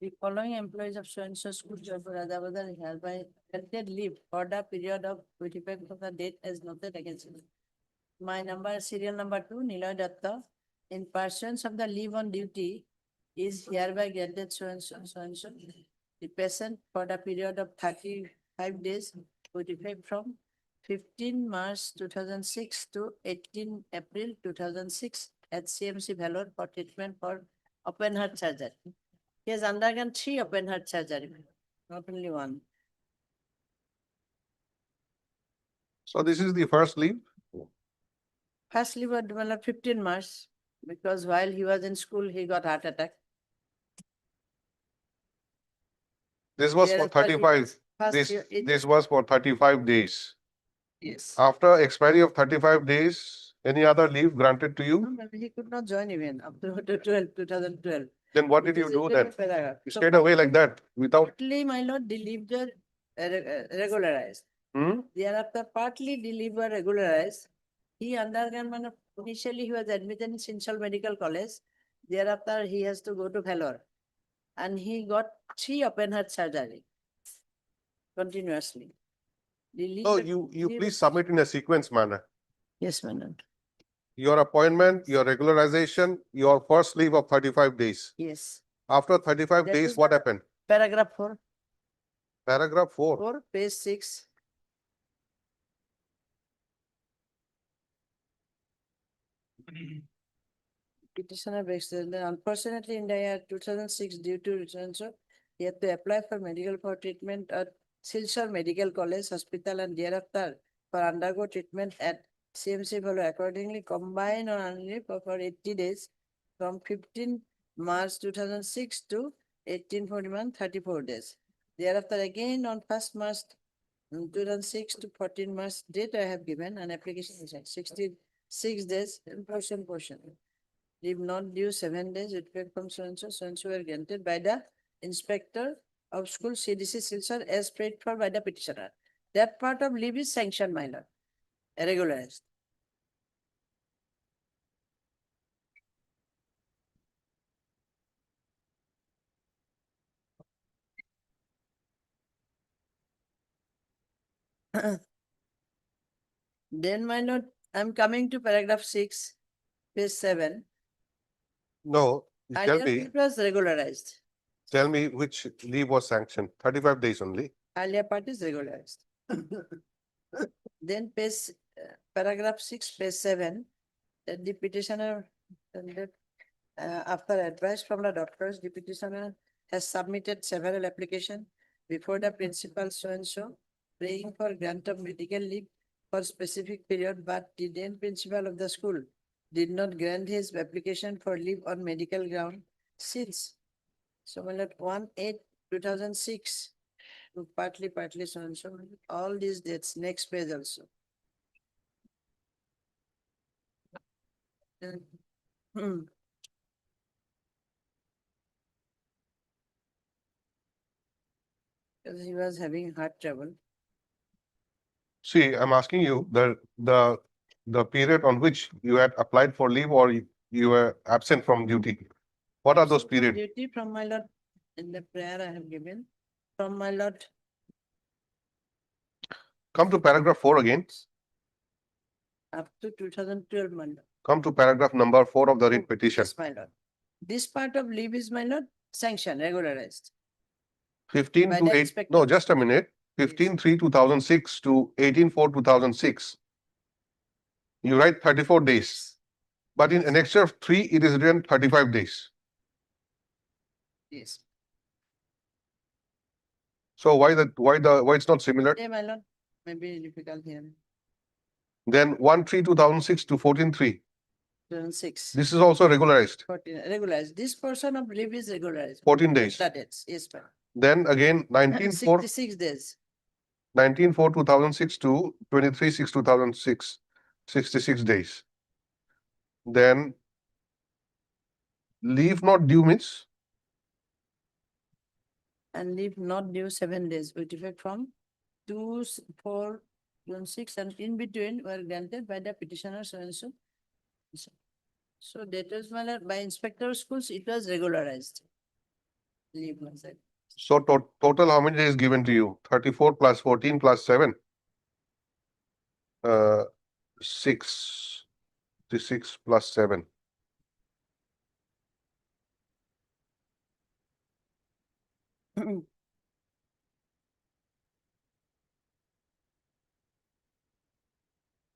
The following employees of so-and-so school job for Radhavardhan hereby granted leave for the period of with effect of the date as noted against it. My number, serial number 2, Niloy Datta, in pursuance of the leave on duty, is hereby granted so-and-so, so-and-so. The patient for the period of 35 days with effect from 15 March 2006 to 18 April 2006 at CMC Vellore for treatment for open heart surgery. He has undergone 3 open heart surgery, not only 1. So this is the first leave? First leave was developed 15 March because while he was in school, he got heart attack. This was for Whereas for the 35, first year, this was for 35 days. Yes. After expiry of 35 days, any other leave granted to you? No, he could not join even up to 2012. Then what did It you is do written in then? paragraph. You So stayed away like that without, partly, my lord, the leave were regularized. Thereafter, partly the leave were regularized. He undergone, initially he was admitted in Sinsal Medical College. Thereafter, he has to go to Vellore. And he got 3 open heart surgery continuously. The leave no, were- you leave- please submit in a sequence manner. Yes, my lord. Your appointment, your regularization, your first leave of 35 days. Yes. After 35 That days, is what the- happened? Paragraph 4, Paragraph 4. page 6. Petitioner begs that unfortunately in the year 2006 due to return, he had to apply for medical for treatment at Silchar Medical College Hospital and thereafter for undergo treatment at CMC Vellore. Accordingly combined on leave for 80 days from 15 March 2006 to 1841, 34 days. Thereafter again on 1st March 2006 to 14 March date I have given an application is at 66 days in portion. Leave not due 7 days, it will from so and so were granted by the inspector of school CDC Silchar as paid for by the petitioner. That part of leave is sanctioned, my lord, regularized. Then, my lord, I'm coming to paragraph 6, page 7. No, you tell Earlier me, it was regularized. tell me which leave was sanctioned, 35 days only. Earlier part is regularized. Then page, paragraph 6, page 7, that the petitioner, after advice from the doctors, the petitioner has submitted several applications before the principal so and so, praying for grant of medical leave for specific period, but the then principal of the school did not grant his application for leave on medical ground since. So, my lord, 1/8/2006, partly so and so, all these dates, next page also. Hmm. Because he was having heart trouble. See, I'm asking you the period on which you had applied for leave or you were absent from duty. What are those Absent from periods? Duty from my lord, in the prayer I have given, from my lord, Come to paragraph 4 again. up to 2012, my lord. Come to paragraph number 4 of the writ petition. Yes, my lord. This part of leave is, my lord, sanctioned, regularized. 15 by to the 8, no, inspector. just a minute. 15/3/2006 to 18/4/2006. You write 34 days. But in annexure 3, it is written 35 days. Yes. So why it's not similar? Yeah, my lord, maybe difficult here. Then 1/3/2006 to 14/3. 2006. This is also regularized, 14, regularized. This portion of leave is regularized. 14 days. That is, yes, ma'am. Then again 19/4, 66 days. 19/4/2006 to 23/6/2006, 66 days. Then leave not due means And leave not due 7 days with effect from 2/4/2006 and in between were granted by the petitioner so and so. So that was, my lord, by inspector of schools, it was regularized. Leave, my side. so total how many days given to you? 34 plus 14 plus 7. 6 plus 7.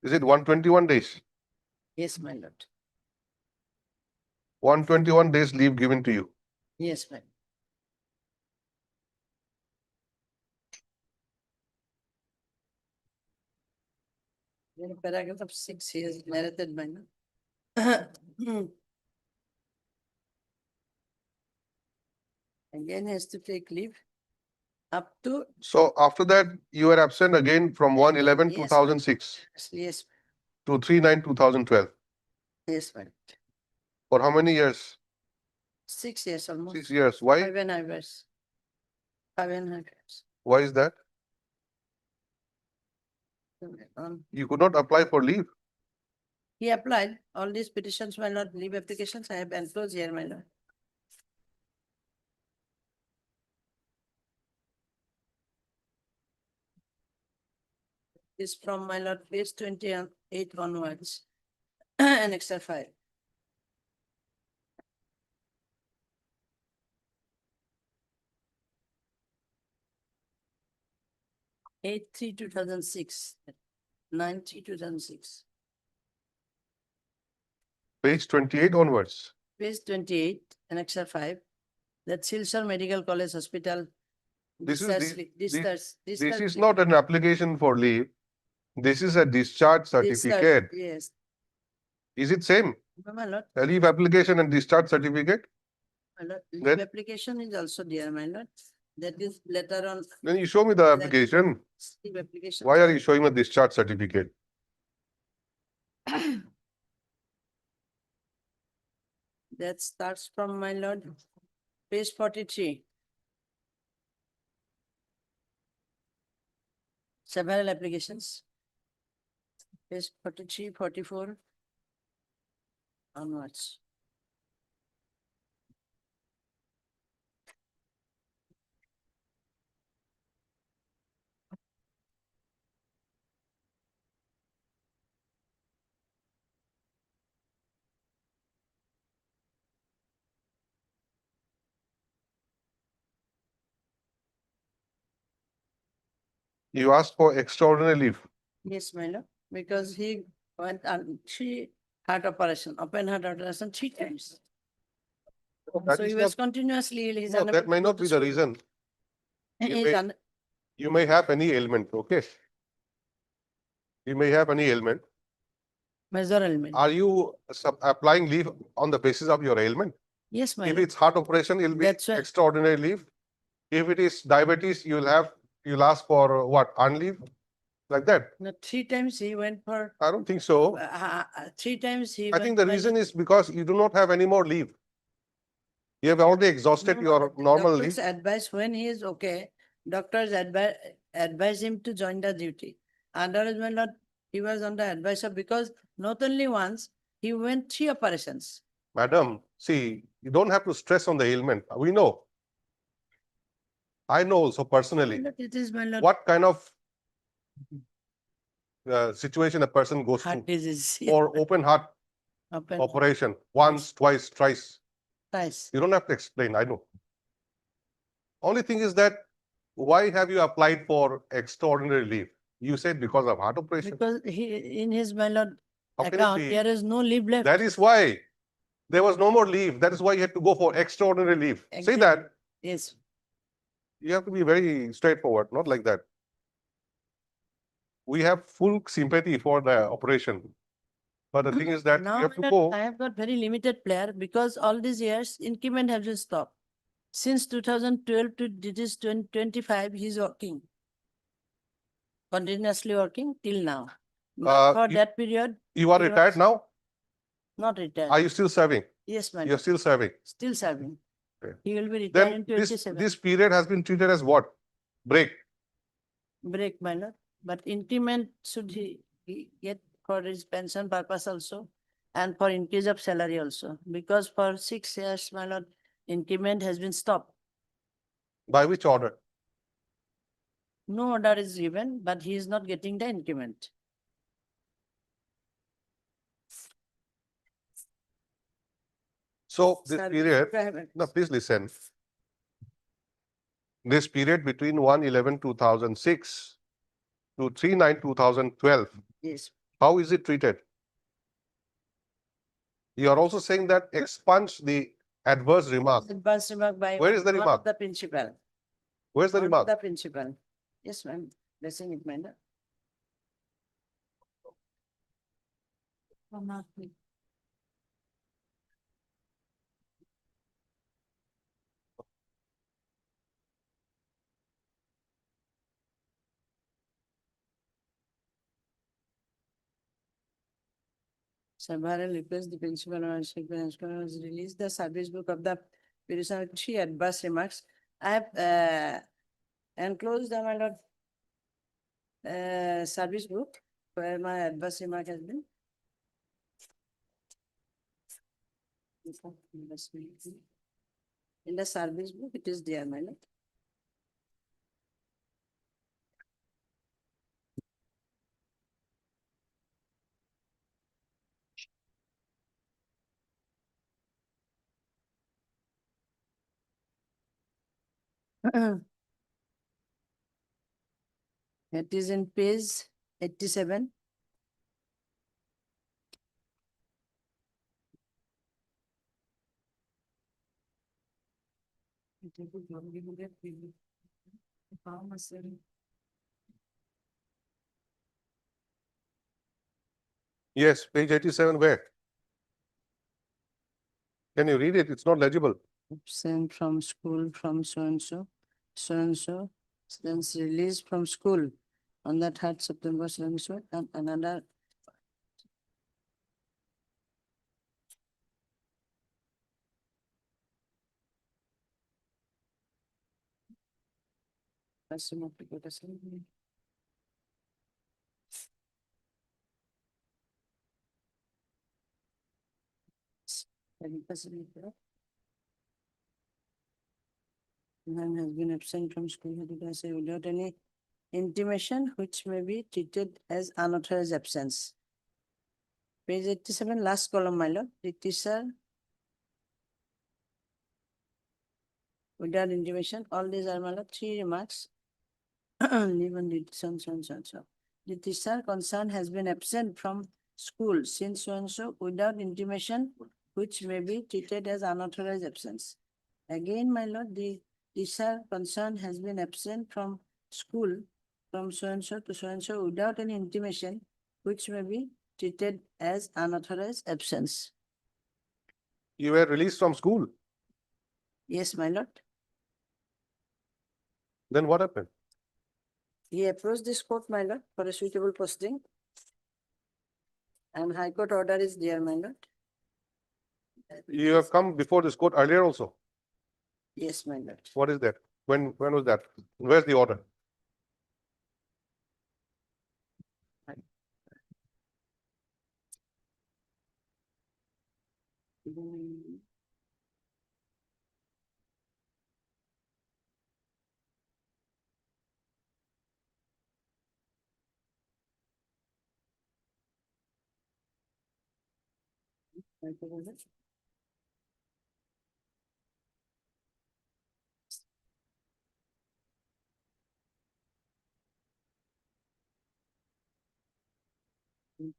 Is it 121 days? Yes, my lord. 121 days leave given to you. Yes, ma'am. In paragraph 6, he has narrated by now. Again, has to take leave up to, So after that, you were absent again from 1/11/2006 yes, to 3/9/2012. yes, ma'am. For how many years? 6 years almost. 6 years. Why? 5.5 years. 5.5 years. Why is that? You could not apply for leave. He applied all these petitions, my lord, leave applications, I have enclosed here, my lord. Is from my lord, page 28 onwards, Annexure 5. 8/3/2006, 9/3/2006. Page 28 onwards. Page 28, Annexure 5, that Silchar Medical College Hospital. This is discharge, not an application for leave. This is a discharge certificate. Yes, Is it same? no, my lord, A leave application and discharge certificate? my lord, leave Then- application is also there, my lord. That is later on. Then you show me the application. Leave application. Why are you showing a discharge certificate? That starts from, my lord, page 43. several applications. Page 43, 44 onwards. You asked for extraordinary leave. Yes, my lord, because he went on three heart operation, open heart operation 3 times. That So is he was not- continuously ill. He's No, unable that to may go not to be the school. reason. You He's may, un- you may have any ailment, okay? You may have any ailment. Major ailment. Are you applying leave on the basis of your ailment? Yes, my If lord. it's heart operation, it'll be That's why- extraordinary leave. If it is diabetes, you'll ask for what, earned leave? Like that? No, 3 times he went for, I don't think so. 3 times he I went. think the my reason lord. is because you do not have any more leave. You have already exhausted No, your normal doctor's leave. advice, when he is okay, doctors advise him to join the duty. Otherwise, my lord, he was on the advice of, because not only once, he went 3 operations. Madam, see, you don't have to stress on the ailment. We know. I know also personally My lord, it is, my lord, what kind of situation a person goes heart through disease. for open heart Open operation once, twice, thrice. twice. You don't have to explain. I know. Only thing is that why have you applied for extraordinary leave? You said because of heart operation. Because he, in his, my lord, How can it account, be? there is no leave left. That is why there was no more leave. That is why you had to go for extraordinary leave. Say Exactly. that. Yes. You have to be very straightforward, not like that. We have full sympathy for the operation. But the thing is that Now, you have to my go. lord, I have got very limited player because all these years increment has been stopped. Since 2012 to this 2025, he's working. Continuously working till now. But for You- that period. You are he retired was now? Not retired. Are you still serving? Yes, my You're lord. still serving. Still serving. Okay. He will be retired Then in this 27. this period has been treated as what? Break. Break, my lord. But increment should he get for his pension purpose also and for increase of salary also. Because for 6 years, my lord, increment has been stopped. By which order? No order is given, but he is not getting the increment. So this Sir, period, requirement. no, please listen. This period between 1/11/2006 to 3/9/2012, Yes. how is it treated? You are also saying that expunge the adverse remark. Advance remark by Where is the one remark? of the principal. Where's the One of remark? the principal. Yes, ma'am. Blessing it, my lord. Several request the principal and secretary has released the service book of the petitioner with 3 adverse remarks. I have enclosed the, my lord, service book where my adverse remark has been. In the service book, it is there, my lord. It is in page 87. Yes, page 87 where? Can you read it? It's not legible. Absent from school from so and so, then released from school on the 3rd September, so and so, and another. Person application. Man has been absent from school, what did I say, without any intimation which may be treated as unauthorized absence. Page 87, last column, my lord. The teacher without intimation, all these are, my lord, three remarks. Leave on the so. The teacher concerned has been absent from school since so and so without intimation, which may be treated as unauthorized absence. Again, my lord, the teacher concerned has been absent from school from so and so to so and so without any intimation, which may be treated as unauthorized absence. You were released from school. Yes, my lord. Then what happened? He approached this court, my lord, for a suitable posting. And High Court order is there, my lord. You have come before this court earlier also. Yes, my lord. What is that? When was that? Where's the order?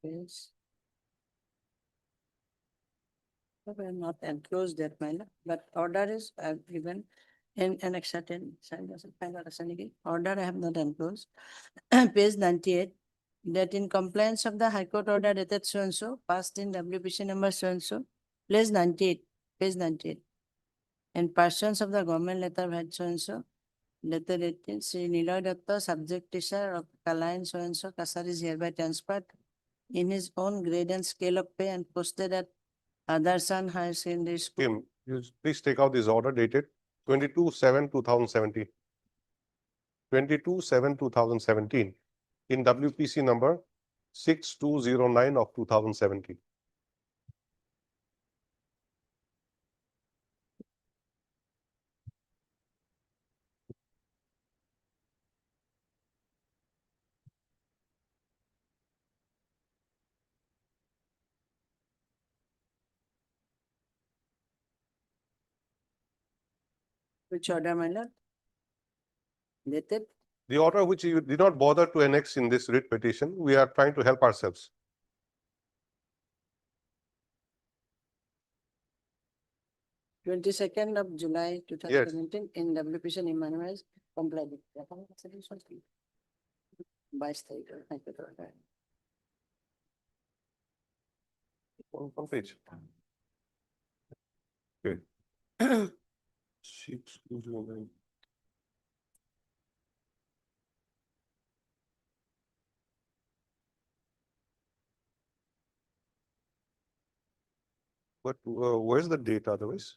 Yes. We have not enclosed that, my lord, but order is given in Annex 10. Order I have not enclosed. Page 98, that in compliance of the High Court order dated so and so, passed in WPC number so and so, page 98, page 98. And persons of the government letter had so and so, letter 18, Sri Niloy Datta, subject teacher of Kaline so and so, Kasar is hereby transferred in his own grade and scale of pay and posted at Adarsan Higher Secondary School. Kim, you please take out this order dated 22/7/2017. 22/7/2017 in WPC number 6209 of 2017. Which order, my lord? Dated The order which you did not bother to annex in this writ petition, we are trying to help ourselves. 22nd of July 2017 in WPC Emmanuel's complied with. 22 তারিখ High Court order. On page. Okay. 6209. But where's the date otherwise?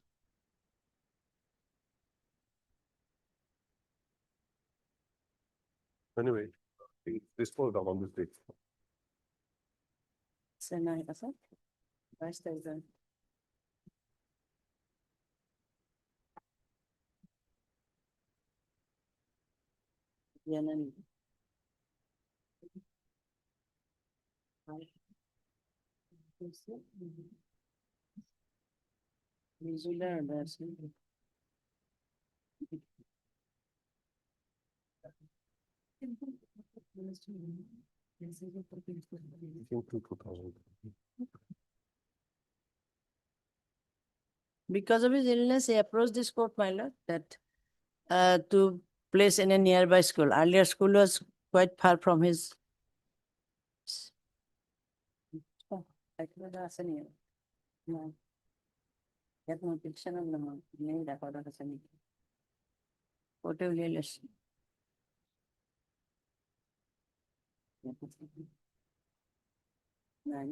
Anyway, this falls down on this date. Senai আছে 22 তারিখ জানেন Visual order আছে Into 2000. Because of his illness, he approached this court, my lord, that to place in a nearby school. Earlier school was quite far from his. Oh, একেবারে আসেনি। না। এত notification হলো না, নেই record আছে নাকি? ওটা উলিয়ে এসছি। নাই।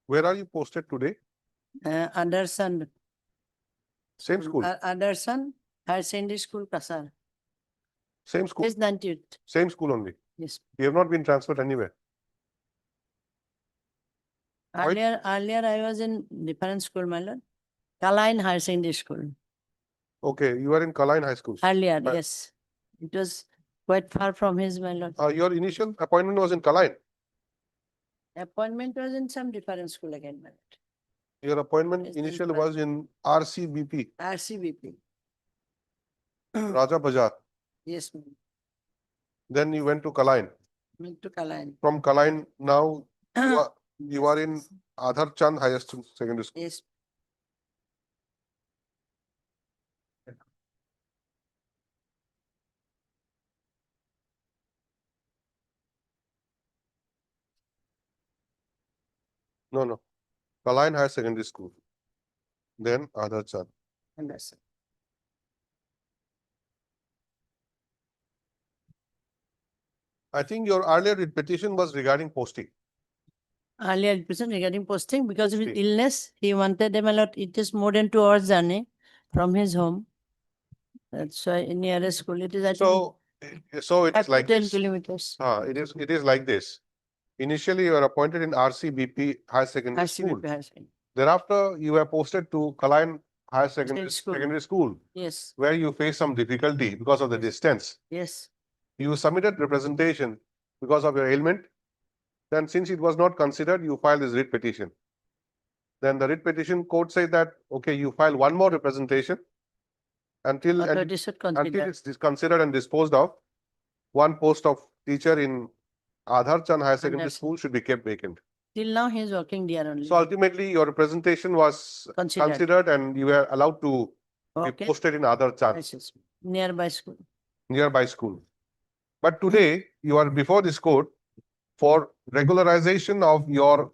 Where are you posted today? Anderson, Same school, Anderson Higher Secondary School, Kasar. same school, Page 98. same school only. Yes. You have not been transferred anywhere. Why- Earlier I was in different school, my lord. Kaline Higher Secondary School. Okay, you are in Kaline High School. Earlier, Right. yes. It was quite far from his, my lord. Your initial appointment was in Kaline. Appointment was in some different school again, my lord. Your appointment It's in initial private. was in RCBP, RCBP. Raja Bazaar. Yes, ma'am. Then you went to Kaline. Went to Kaline. From Kaline, now you are in Adhar Chand Higher Secondary School. Yes. No. Kaline Higher Secondary School. Then Adhar Chand. Anderson. I think your earlier petition was regarding posting. Earlier person regarding posting, because of his Posting. illness, he wanted him a lot. It is more than 2 hours journey from his home. That's why in nearest school, it is, I think, So it 5 is to like 10 this. kilometers. It is like this. Initially, you were appointed in RCBP High Secondary School. RCBP Higher Secondary. Thereafter, you were posted to Kaline Higher Secondary school. Secondary School, Yes, where you face some difficulty because of the distance. yes. You submitted representation because of your ailment. Then since it was not considered, you filed this writ petition. Then the writ petition court said that, okay, you file one more representation until Authority should consider. it's considered and disposed of. One post of teacher in Adhar Chand Higher Secondary Anderson. School should be kept vacant. Till now, he is working there only. So ultimately, your representation was Considered. considered and you were allowed to be Okay. posted in Adhar Chand, Yes, yes. Nearby school. nearby school. But today, you are before this court for regularization of your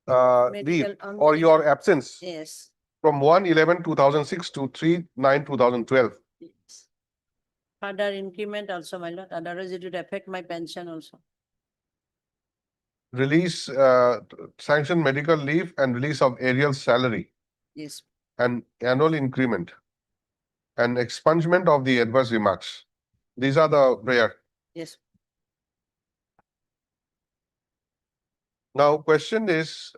leave Medical on or your medical- absence Yes. from 1/11/2006 to 3/9/2012. Yes. Further increment also, my lord. Otherwise, it would affect my pension also. Release, sanction medical leave and release of aerial salary Yes. and annual increment and expungement of the adverse remarks. These are the prayer. Yes. Now, question is,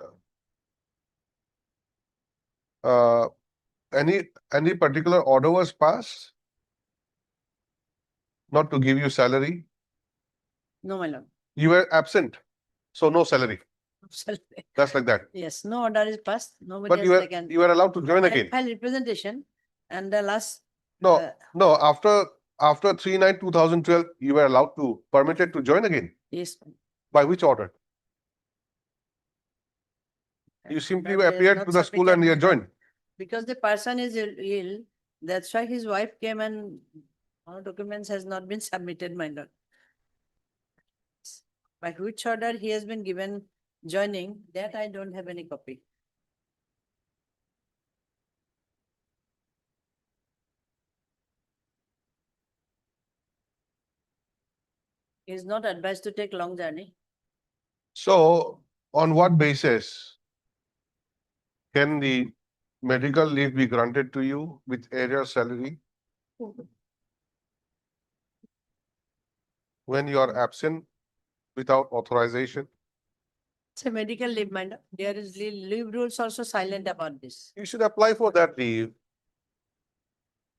any particular order was passed? Not to give you salary? No, my lord. You were absent, so no salary. That's like that. Yes, no order is passed. Nobody But has you taken. were allowed to join I again. filed representation and the last. No, uh, no, after 3/9/2012, you were allowed to, permitted to join again. Yes. By which order? You But simply there is appeared not to the school and you sufficient- joined. Because the person is ill, that's why his wife came and all documents has not been submitted, my lord. By which order he has been given joining, that I don't have any copy. He is not advised to take long journey. So on what basis can the medical leave be granted to you with area salary when you are absent without authorization? It's a medical leave, my lord. There is leave rules also silent about this. You should apply for that leave.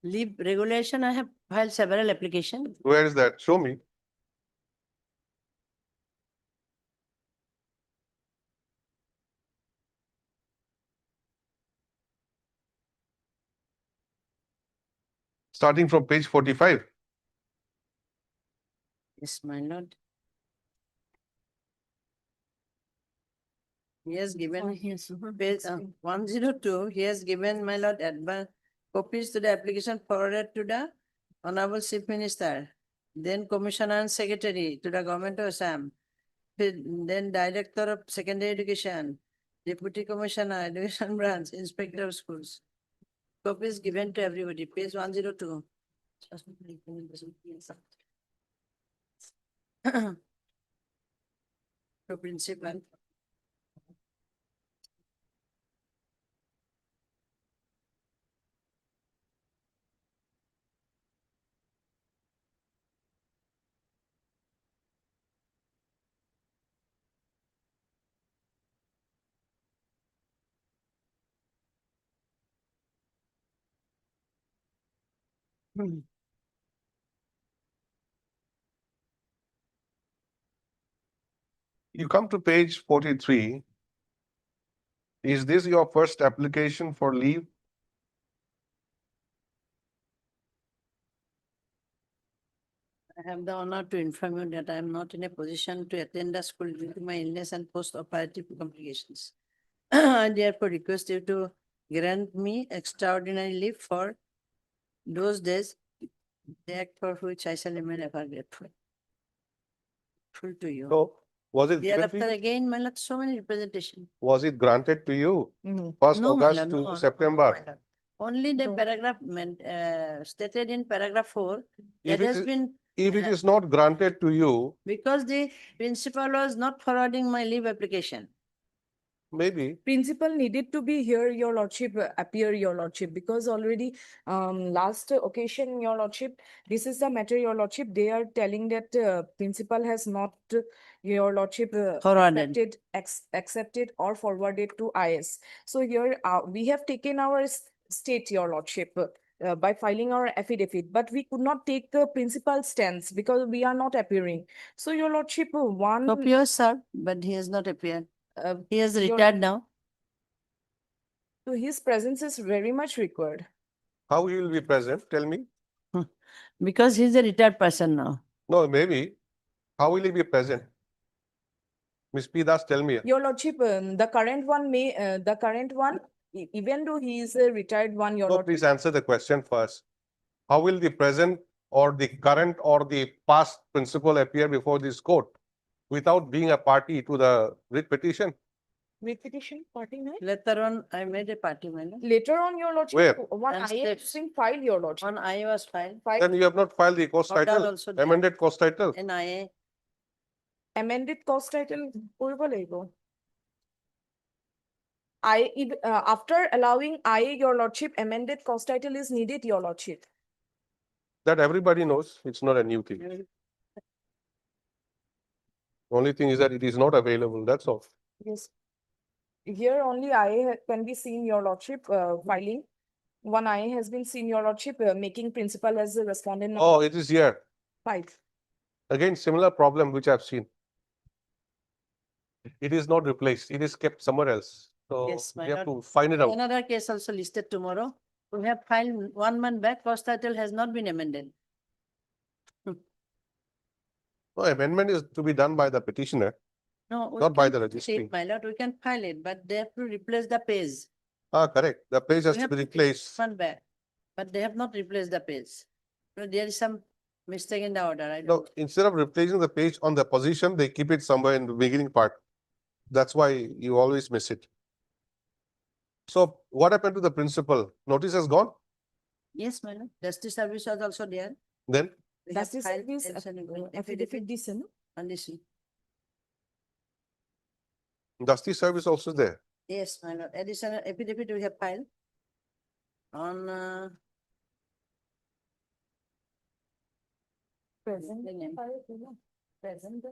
Leave regulation, I have filed several applications. Where is that? Show me. Starting from page 45. Yes, my lord. He has given page 102, he has given, my lord, advance copies to the application forwarded to the Honorable Chief Minister, then Commissioner and Secretary to the Government of Assam, then Director of Secondary Education, Deputy Commissioner, Education Branch, Inspector of Schools. Copies given to everybody, page 102. To principal. You come to page 43. Is this your first application for leave? I have the honor to inform you that I am not in a position to attend the school due to my illness and post-operative complications. I therefore request you to grant me extraordinary leave for those days, the act for which I shall remain ever grateful. Grateful to you. So, was it given to Thereafter you? again, my lord, so many representation. Was it granted to you? Mhm. First No, my August lord, to no, no, my September? lord. Only the No. paragraph stated in paragraph 4, If that it has is- been, If it is not granted to you, because the principal was not forwarding my leave application. maybe. Principal needed to be here, your lordship, appear, your lordship, because already last occasion, your lordship, this is the matter, your lordship, they are telling that principal has not, your lordship, Forwarded. accepted or forwarded to IS. So here, we have taken our state, your lordship, by filing our affidavit, but we could not take the principal stance because we are not appearing. So your lordship, one, Copy was served, but he has not appeared. He has your- retired now. so his presence is very much required. How he will be present? Tell me. Because he's a retired person now. No, maybe. How will he be present? Ms. P. Das, tell me. Your lordship, the current one the current one, even though he is a retired one, your No, lordship, please answer the question first. How will the present or the current or the past principal appear before this court without being a party to the writ petition? with petition party night? Later on, I made a party, my lord. Later on, your lordship, Where? one And I steps. has been filed, your lordship. On IA was filed, Then you have not filed the cost Order title, also there. amended cost title. NIA. Amended cost title, কৰিব লাগিব। After allowing your lordship, amended cost title is needed, your lordship. That everybody knows. It's not a new thing. Only thing is that it is not available. That's all. Yes. Here only IA can be seen, your lordship, filing. One IA has been seen, your lordship, making principal as a respondent number Oh, it is here. 5. Again, similar problem which I've seen. It is not replaced. It is kept somewhere else. So Yes, my we have lord. to find it out. Another case also listed tomorrow. We have filed 1 month back, cost title has not been amended. No, amendment is to be done by the petitioner, No, we not by can the file it, registry. my lord, we can file it, but they have to replace the page. Ah, correct. The page has We to have be to take replaced. One back, but they have not replaced the page. So there is some mistake in the order, I don't No, know. instead of replacing the page on the position, they keep it somewhere in the beginning part. That's why you always miss it. So what happened to the principal? Notice has gone? Yes, my lord, justice service was also there. Then We have Justice filed service, additional affidavit দিছে না? on this. justice service also there. Yes, my lord, additional affidavit we have filed on Present. the name. Present.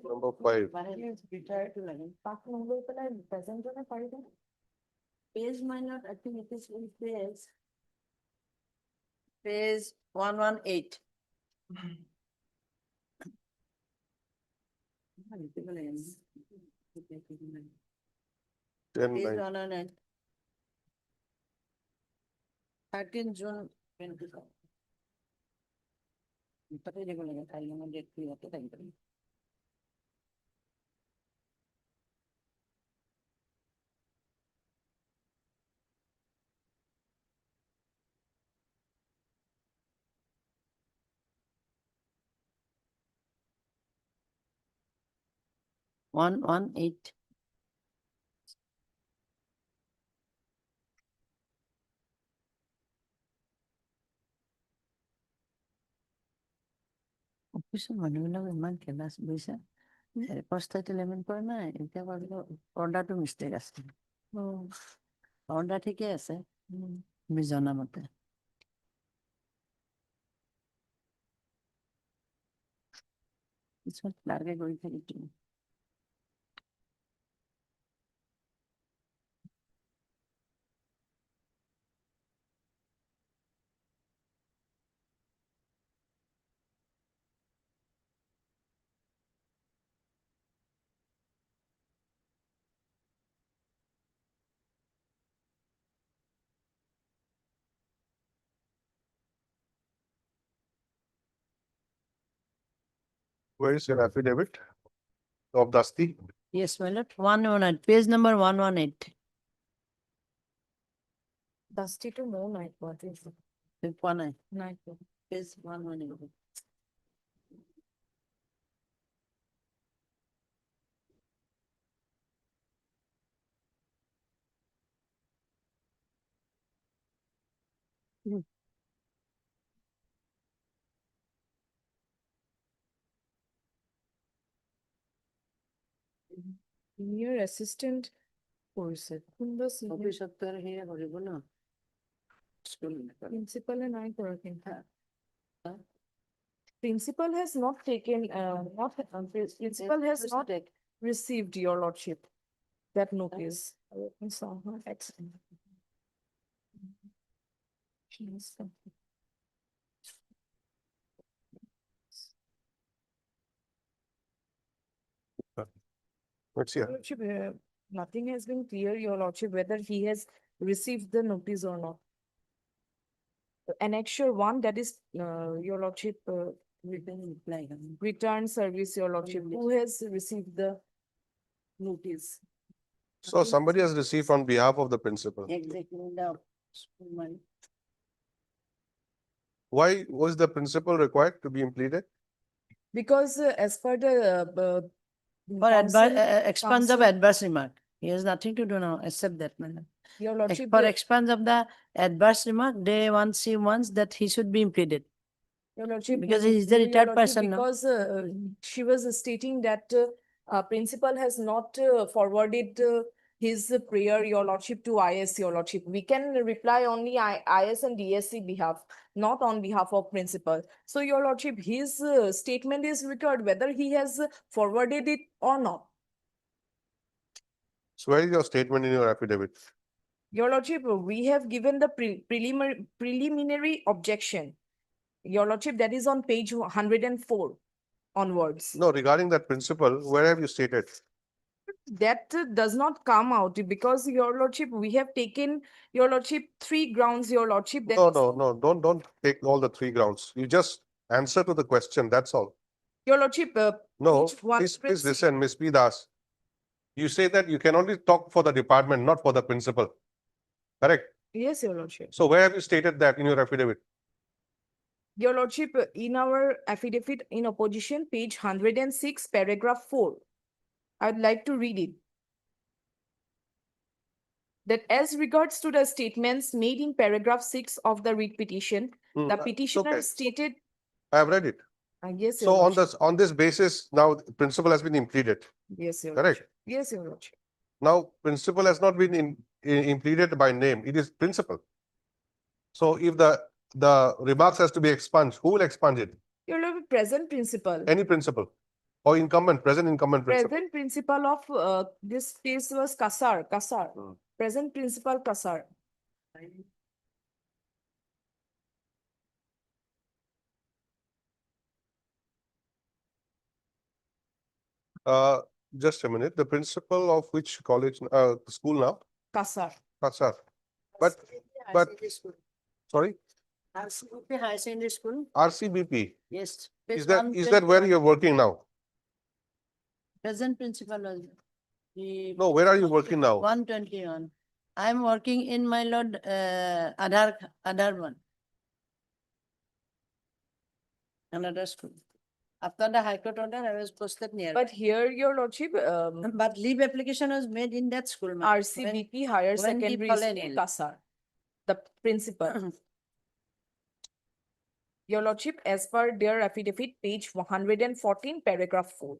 Number 5. Retired to London. Present Page, my lord, I think it is in page 118. Ten Page nine. 109. 13 June 25. पता ही नहीं बोलेंगे खाली हम date clear होते time पर 118. অফিসৰ মানুহবিলাক ইমান কেলাচ বুজিছা কষ্ট এলিমেণ্ট কৰা নাই এতিয়া বাৰু অৰ্ডাৰটো মিষ্টেক আছে অৰ্ডাৰ ঠিকে আছে আমি জনামতে কিছুমান ক্লাৰ্কে কৰি থাকিতো Where is your affidavit of Dusty? Yes, my lord, 118, page number 118. Dusty to know night, what is it? Page 19, Night. page 118. Senior assistant course. Kunda senior ভবিষ্যতের হিয়ে করিব না school principal and I working. Principal has not taken, principal has not received your lordship that notice. Excellent. Let's see. Lordship, nothing has been clear, your lordship, whether he has received the notice or not. Annexure one, that is, your lordship, return service, your lordship, who has received the notice? So somebody has received on behalf of the principal. Exactly, the school money. Why was the principal required to be impleted? Because as per the, For council- expense of council- adverse remark. He has nothing to do now except that, madam. Your lordship. For the- expense of the adverse remark, they want, she wants that he should be implemented. Your lordship. Because he is the your retired lordship, person now. Because she was stating that principal has not forwarded his prayer, your lordship, to IS, your lordship. We can reply only IS and DSC behalf, not on behalf of principal. So your lordship, his statement is required whether he has forwarded it or not. So where is your statement in your affidavit? Your lordship, we have given the preliminary objection. Your lordship, that is on page 104 onwards. No, regarding that principal, where have you stated? That does not come out because your lordship, we have taken, your lordship, 3 grounds, your lordship. that No, is- no, don't take all the 3 grounds. You just answer to the question, that's all. Your lordship. No, page one- please listen, Ms. P. Das. You say that you can only talk for the department, not for the principal. Correct? Yes, your lordship. So where have you stated that in your affidavit? Your lordship, in our affidavit in opposition, page 106, paragraph 4. I'd like to read it. That as regards to the statements made in paragraph 6 of the writ petition, the it's petitioner okay. stated, I have read it. yes, your So on lordship. on this basis, now the principal has been impleaded. Yes, your Correct? lordship. Yes, your lordship. Now, principal has not been impleaded by name, it is principal. So if the remarks has to be expunged, who will expunge it? Your lordship, present principal. Any principal or incumbent, present incumbent principal? Present principal of this case was Kasar. Present principal Kasar. Just a minute, the principal of which college, school now? Kasar. Sir. But, sorry, RCBP High Secondary School, RCBP, yes. is that where you're working now? Present principal was. the- No, where are you working now? 121. I am working in my lord, Aadhar one. Another school. After the High Court order, I was posted near. But here, your lordship, But leave application was made in that school. ma'am. RCBP Higher when he Secondary fallen School, ill. Kasar, the principal. Your lordship, as per their affidavit, page 114, paragraph 4.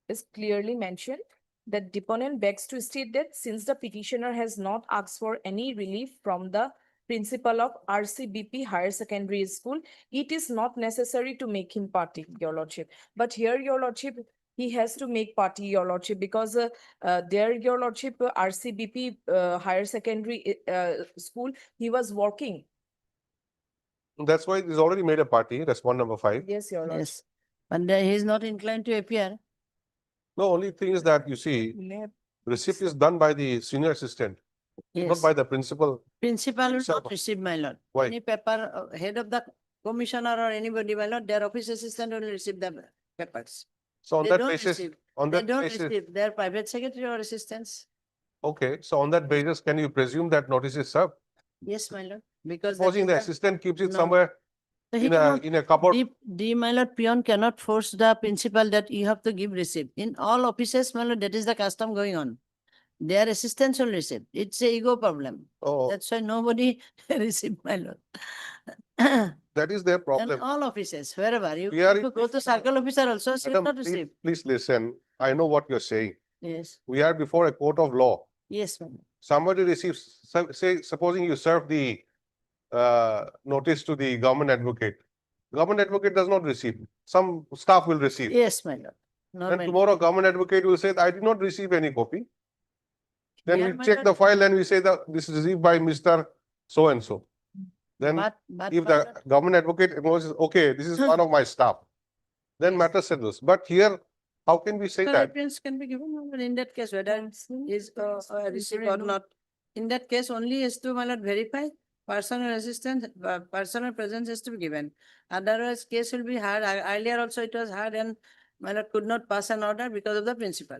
Is clearly mentioned that deponent begs to state that since the petitioner has not asked for any relief from the principal of RCBP Higher Secondary School, it is not necessary to make him party, your lordship. But here, your lordship, he has to make party, your lordship, because there, your lordship, RCBP Higher Secondary School, he was working. That's why he's already made a party, that's point number 5. Yes, your lordship. Yes, but he is not inclined to appear. No, only thing is that you see, receipt is done by the senior assistant. Not Yes. by the principal. Principal will Sir, not receive, my lord. why? Any paper, head of the commissioner or anybody, my lord, their office assistant will receive the papers. So on They that don't basis, receive. on They that don't basis, receive, their private secretary or assistants. okay, so on that basis, can you presume that notice is served? Yes, my lord, because. that Supposing is the the- assistant keeps it No. somewhere So he in a, cannot- in a cupboard. My lord, peon cannot force the principal that you have to give receipt. In all offices, my lord, that is the custom going on. Their assistants will receive. It's a ego problem. Oh, That's why nobody receive, my lord. that is their In problem. all offices, wherever you We are if you go to circle officer also, she will Madam, not please, receive. please listen. I know what you're saying. Yes, We are before a court of law. yes, madam. Somebody receives, say, supposing you serve the notice to the government advocate. Government advocate does not receive. Some staff will receive. Yes, my lord. And Normally. tomorrow government advocate will say, I did not receive any copy. Then Here, we my check lord, the file and we say that this is received by Mr. So and so. Then But, if my the lord, government advocate acknowledges, okay, this is one of my staff, then matter settles. But here, how can we say the that? reference can be given, but in that case, whether is received or not. In that case, only is to, my lord, verify personal assistant, personal presence is to be given. Otherwise, case will be hard. Earlier also it was hard and my lord could not pass an order because of the principal.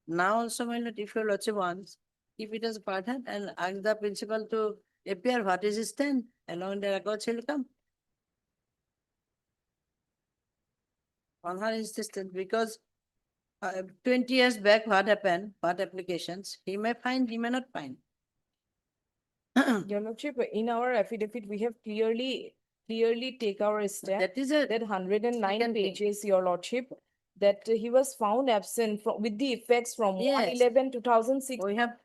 Now also, my lord, if your lordship wants, if it is pardoned and ask the principal to appear, what is his stand, along the records will come. On her insistence, because 20 years back, what happened, what applications, he may find, he may not find. Your Lordship, in our affidavit, we have clearly take our step. That is a. That 109 Second thing. pages, Your Lordship, that he was found absent from, with the effects from Yes. 1/11/2006 We have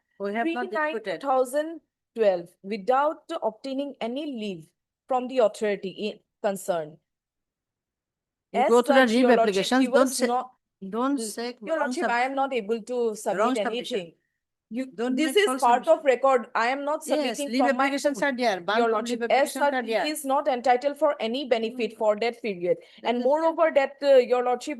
not disputed. 2012 without obtaining any leave from the authority concerned. You As go to the such, leave Your Lordship, applications, he don't was say, not, don't say. Your wrong Lordship, sub- I am not able to submit submission. anything. You, Don't this make is false part submission. of record. I am not Yes, submitting leave from my applications are there. Bunch Your of Lordship, leave as applications such, are he there. is not entitled for any benefit for that period. And is- moreover, that Your Lordship,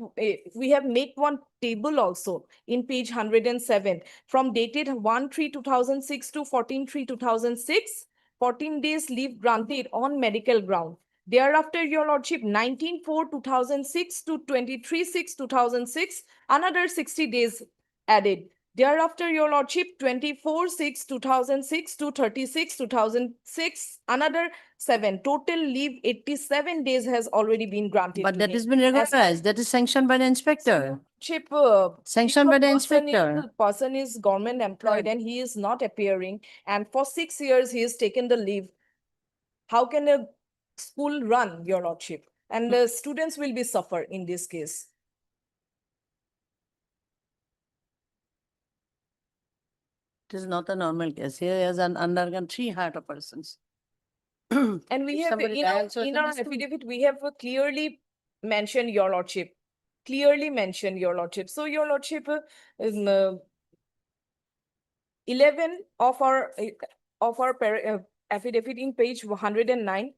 we have made one table also in page 107 from dated 1/3/2006 to 14/3/2006, 14 days leave granted on medical ground. Thereafter, Your Lordship, 19/4/2006 to 23/6/2006, another 60 days added. Thereafter, Your Lordship, 24/6/2006 to 36/2006, another 7. Total leave 87 days has already been granted But to that him. has been regularized. That is sanctioned by the inspector. Chip, Sanctioned by the inspector. Person is government employed and he is not appearing, and for 6 years he has taken the leave. How can a school run, Your Lordship? And the students will be suffer in this case. It is not a normal case. He has undergone 3 heart operations. And we If have, somebody in our, dies, so in then our it's good. affidavit, we have clearly mentioned, Your Lordship. Clearly mentioned, Your Lordship. So, Your Lordship, 11 of our affidavit in page 109,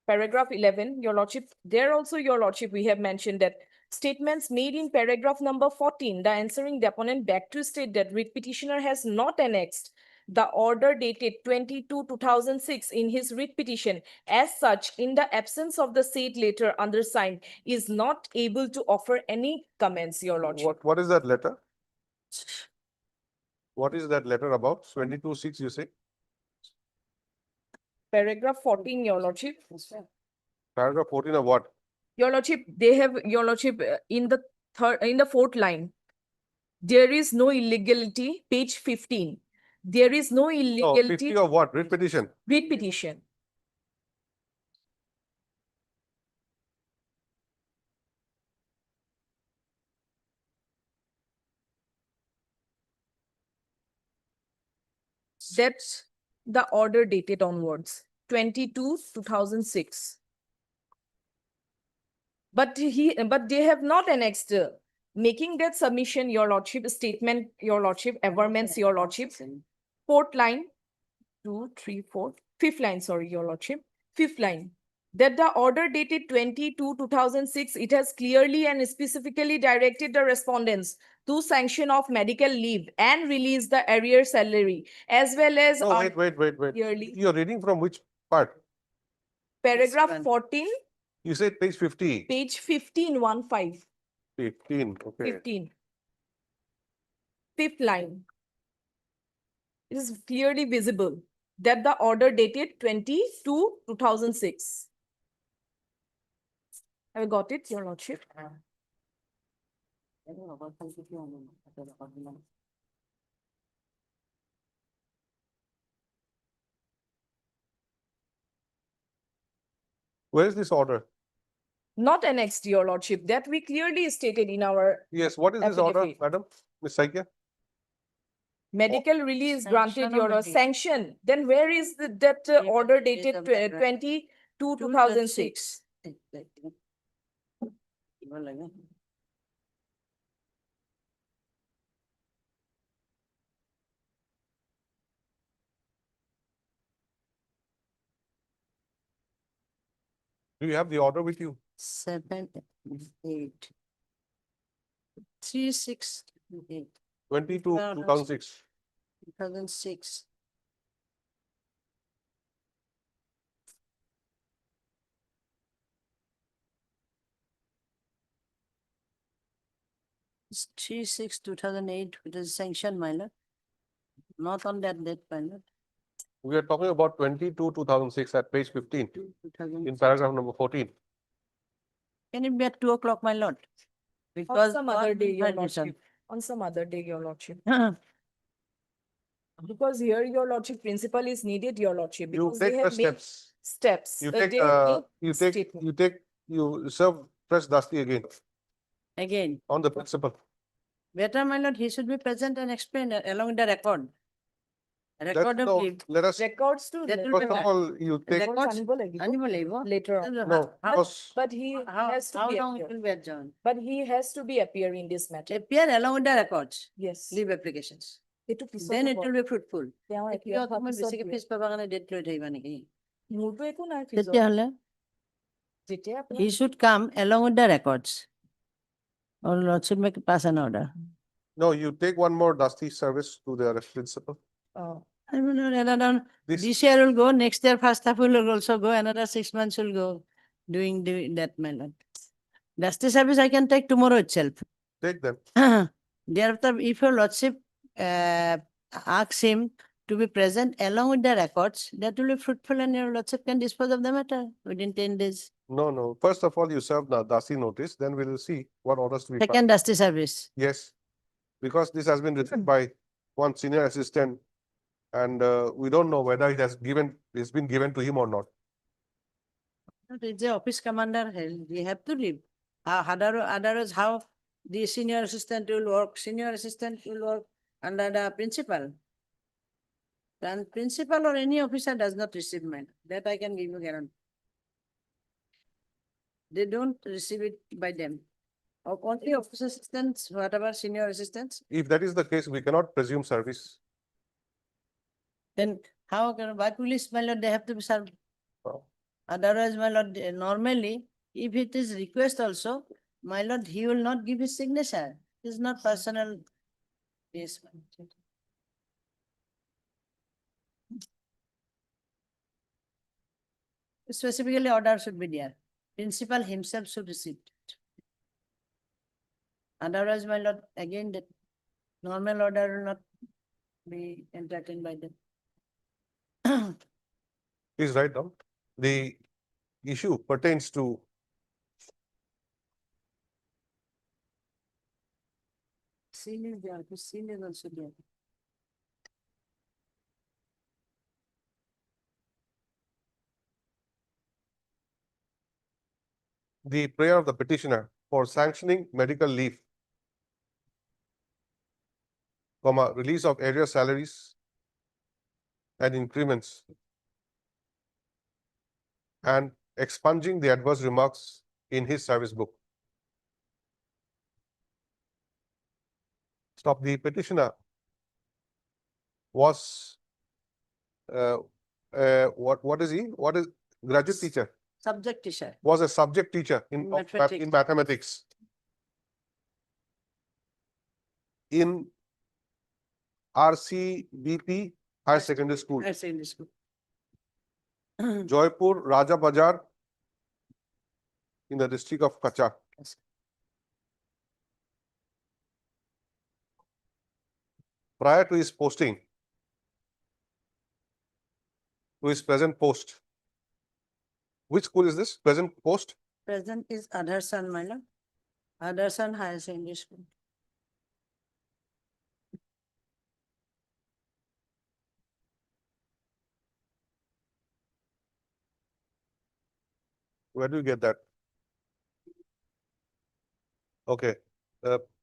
paragraph 11, Your Lordship, there also, Your Lordship, we have mentioned that statements made in paragraph number 14, the answering deponent back to state that writ petitioner has not annexed the order dated 22/2006 in his writ petition. As such, in the absence of the said letter undersigned, is not able to offer any comments, Your Lordship. What is that letter? What is that letter about? 22/6, you say? Paragraph 14, Your Lordship. Paragraph 14 of what? Your Lordship, they have, Your Lordship, in the fourth line, there is no illegality, page 15. There is no No, illegality, 50 of what? Writ petition. writ petition. That's the order dated onwards, 22/2006. But they have not annexed, making that submission, Your Lordship, statement, Your Lordship, averments, Your Lordship. Fourth line, 2, 3, 4, fifth line, sorry, Your Lordship, fifth line. that the order dated 22/2006, it has clearly and specifically directed the respondents to sanction of medical leave and release the arrear salary as well as No, wait. yearly. You're reading from which part? Paragraph 14, You said page 50. page 15, 15, 15, okay. 15. Fifth line. It is clearly visible that the order dated 22/2006. Have you got it, Your Lordship? Where is this order? Not annexed, Your Lordship, that we clearly stated in our Yes, what is this order, affidavit. madam? Ms. Saikia? Medical release granted Sanction your of the date. sanction. Then where is that order date dated of the grant. 22/2006? Do you have the order with you? 7, 8. 3, 6, 8, 22, 2006. 2006. It's 3/6/2008, which is sanctioned, my lord. Not on that date, my lord. We are talking about 22, 2006 at page 15 in paragraph number 14. Can it be at 2 o'clock, my lord? On Because some other day, Your Lordship. Lordship. On some other day, Your Lordship. Because here, Your Lordship, principal is needed, Your Lordship. You Because they take have first made steps. steps. You They take, made statement. you serve fresh dusty again Again, on the principal. better, my lord, he should be present and explain along with the record. Let, Record of no, leave. let us, Records to That will first be of back. all, you take, Records, আনিব লাগিব আনিব লাগিব। later on. no, How- because But he has to How be long it appear. will be adjourned? But he has to be appear in this matter. Appear along with the records, Yes. leave applications. এইটো পিছত Then it হ'ব। will be fruitful. তেওঁ কিয় appear হোৱাৰ অকমান পিছত বেছিকে দিয়ে। ফিজ পাবৰ কাৰণে ডেট লৈ থাকিবা নেকি? মোৰতো একো নাই ফিজত। তেতিয়াহ'লে যেতিয়া he আপোনাৰ should come along with the records. Or Lord should make pass an order. no, you take one more dusty service to the principal. I mean, another, This, this year will go, next year first half will also go, another 6 months will go doing that, my lord. That's the service I can take tomorrow itself. take them. Thereafter, if your lordship asks him to be present along with the records, that will be fruitful and your lordship can dispose of the matter within 10 days. No, no. First of all, you serve the dusty notice, then we will see what orders to be. Second dusty service. Yes, because this has been written by one senior assistant and we don't know whether it's been given to him or not. It's the office commander, we have to leave. Otherwise, how the senior assistant will work? Senior assistant will work under the principal. Then principal or any officer does not receive mail. That I can give you guarantee. They don't receive it by them. Or only office assistants, whatever senior assistants, If that is the case, we cannot presume service. then how can, by police, my lord, they have to be served. Oh. Otherwise, my lord, normally, if it is request also, my lord, he will not give his signature. It is not personal. Yes. my lord. Specifically, order should be there. Principal himself should receive it. Otherwise, my lord, again, the normal order will not be entertained by them. Please write down. The issue pertains to Senior, there, senior also there. the prayer of the petitioner for sanctioning medical leave, release of area salaries and increments, and expunging the adverse remarks in his service book. Stop. The petitioner was what is he? What is graduate teacher? Subject teacher. was a subject teacher in Mathematics. mathematics. In RCBP Higher Secondary School, Higher secondary school. Jaipur, Raja Bazar, in the district of Kachak. Yes. Prior to his posting, to his present post. Which school is this? Present post? Present is Adarsan, my lord. Adarsan Higher Secondary School. Where do you get that? Okay,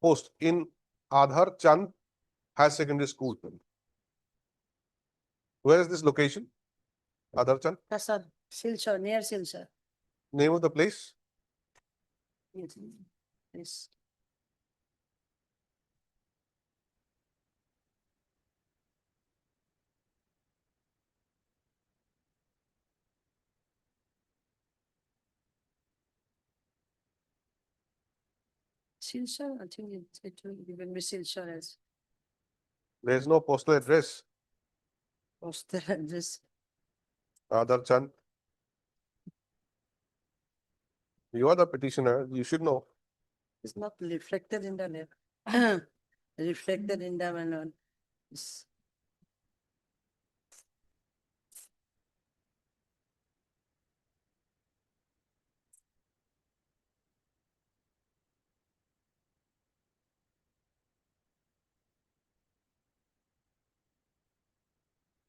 post in Adhar Chand Higher Secondary School. Where is this location? Adhar Chand, Kasad, Silchar, near Silchar. name of the place? Yes. Yes. Silchar, I think it will even be Silchar as There is no postal address. postal address. Adhar Chand. You are the petitioner, you should know. It's not reflected in the name. Reflected in the manual. It's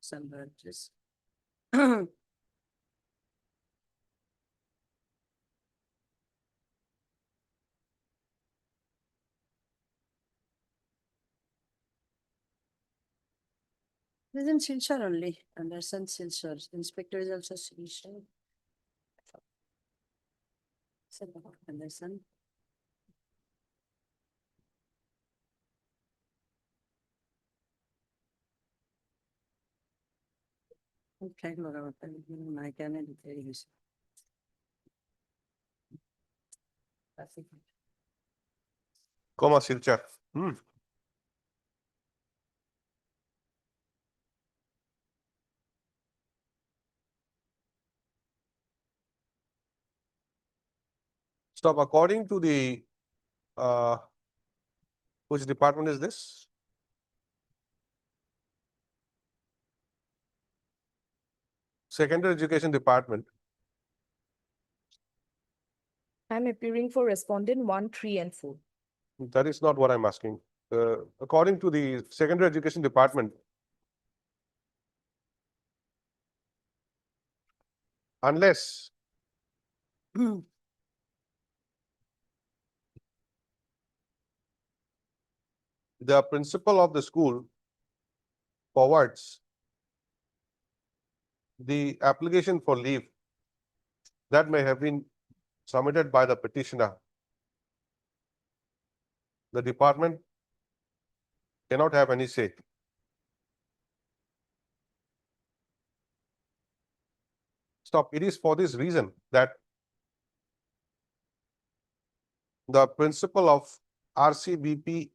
some address. Isn't Silchar only, Anderson Silchar, inspector is also Silchar. Anderson. Okay, Laura, my candidate is. Comma Silchar. Stop, according to the, which department is this? Secondary Education Department. I'm appearing for respondent 1, 3, and 4. That is not what I'm asking. According to the Secondary Education Department, unless the principal of the school forwards the application for leave that may have been submitted by the petitioner, the department cannot have any say. Stop. It is for this reason that the principal of RCBP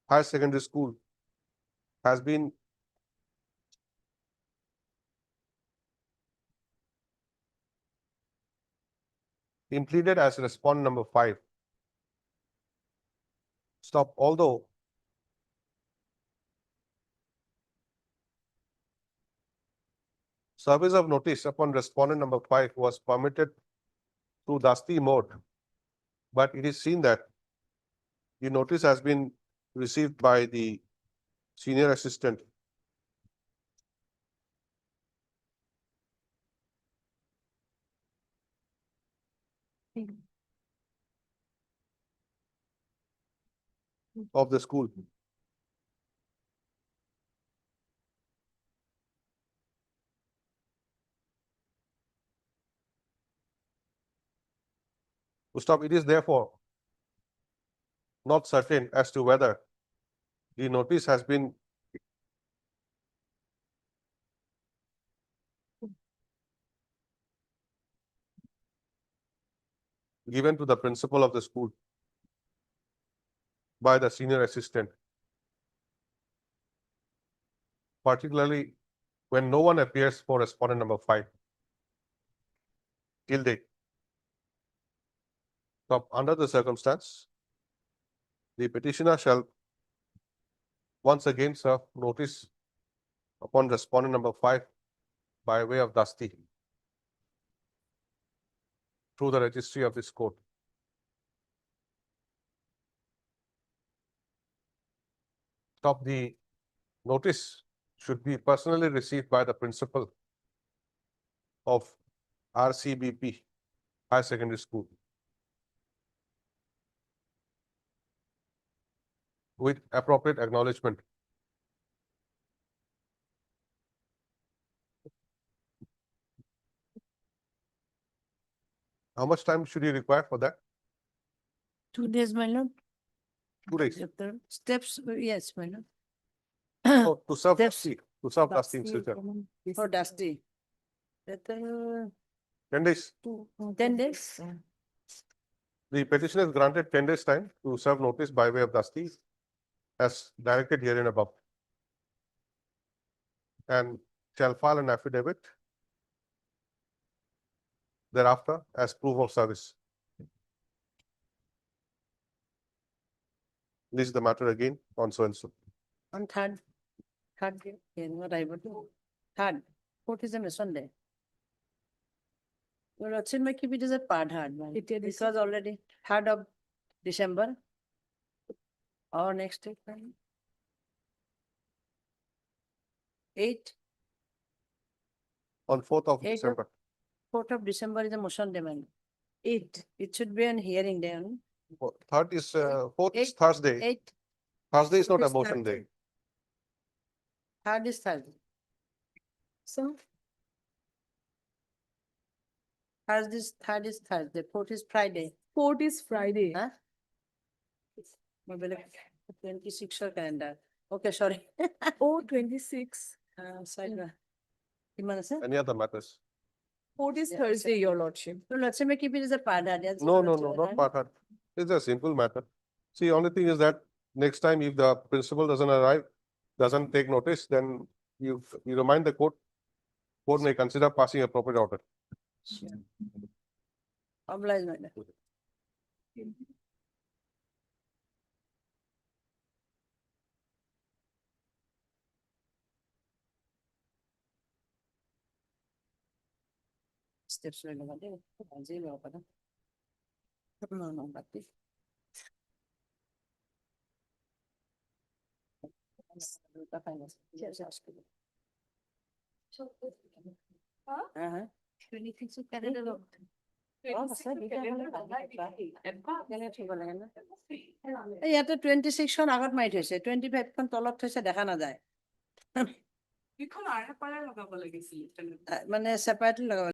Higher Secondary School has been implemented as respondent number 5. Stop. Although service of notice upon respondent number 5 was permitted through Dasti mode, but it is seen that the notice has been received by the senior assistant of the school. Stop. It is therefore not certain as to whether the notice has been given to the principal of the school by the senior assistant, particularly when no one appears for respondent number 5 till date. So under the circumstance, the petitioner shall once again serve notice upon respondent number 5 by way of Dasti through the registry of this court. Stop. The notice should be personally received by the principal of RCBP Higher Secondary School with appropriate acknowledgement. How much time should you require for that? 2 days, my lord. 2 days. If the steps, yes, my lord. Oh, to serve Steps. Dasti, to serve Dasti Dusty, instead. For Dusty. That, 10 days. 10 days. The petitioner is granted 10 days time to serve notice by way of Dasti as directed herein above, and shall file an affidavit thereafter as proof of service. This is the matter again on so and so. On third day, yeah, what I would do. Third, 4th is a Sunday. Well, let's see, keep it as a part hard, man. It was already 3rd of December. Or next week, man. 8th, On 4th of 8th of- December. 4th of December is a motion day, man. 8th, it should be an hearing day. only. 3rd is, 4th is Eight- Thursday. 8th, Thursday is not a It's motion Thursday. day. 3rd is Thursday. So. 3rd is Thursday, 4th is Friday. 4th is Friday. Huh? Mobile 26 or calendar. Okay, sorry. Oh, 26. Sorry. Kiman ase? Any other matters? 4th is Yeah, Thursday, your lordship. So let's say we keep it as a part. No, not part hard. It's a simple matter. See, only thing is that next time if the principal doesn't arrive, doesn't take notice, then you remind the court. Court may consider passing appropriate order. Oblige, madam. Steps will go there. Azil ho pada. No, but this. Yes, ask me. Uh-huh. 26 calendar law. ইয়াতে 26 খন আগত মাৰি থৈছে 25 খন তলত থৈছে দেখা নাযায় মানে সেপাৰেটলি লগাব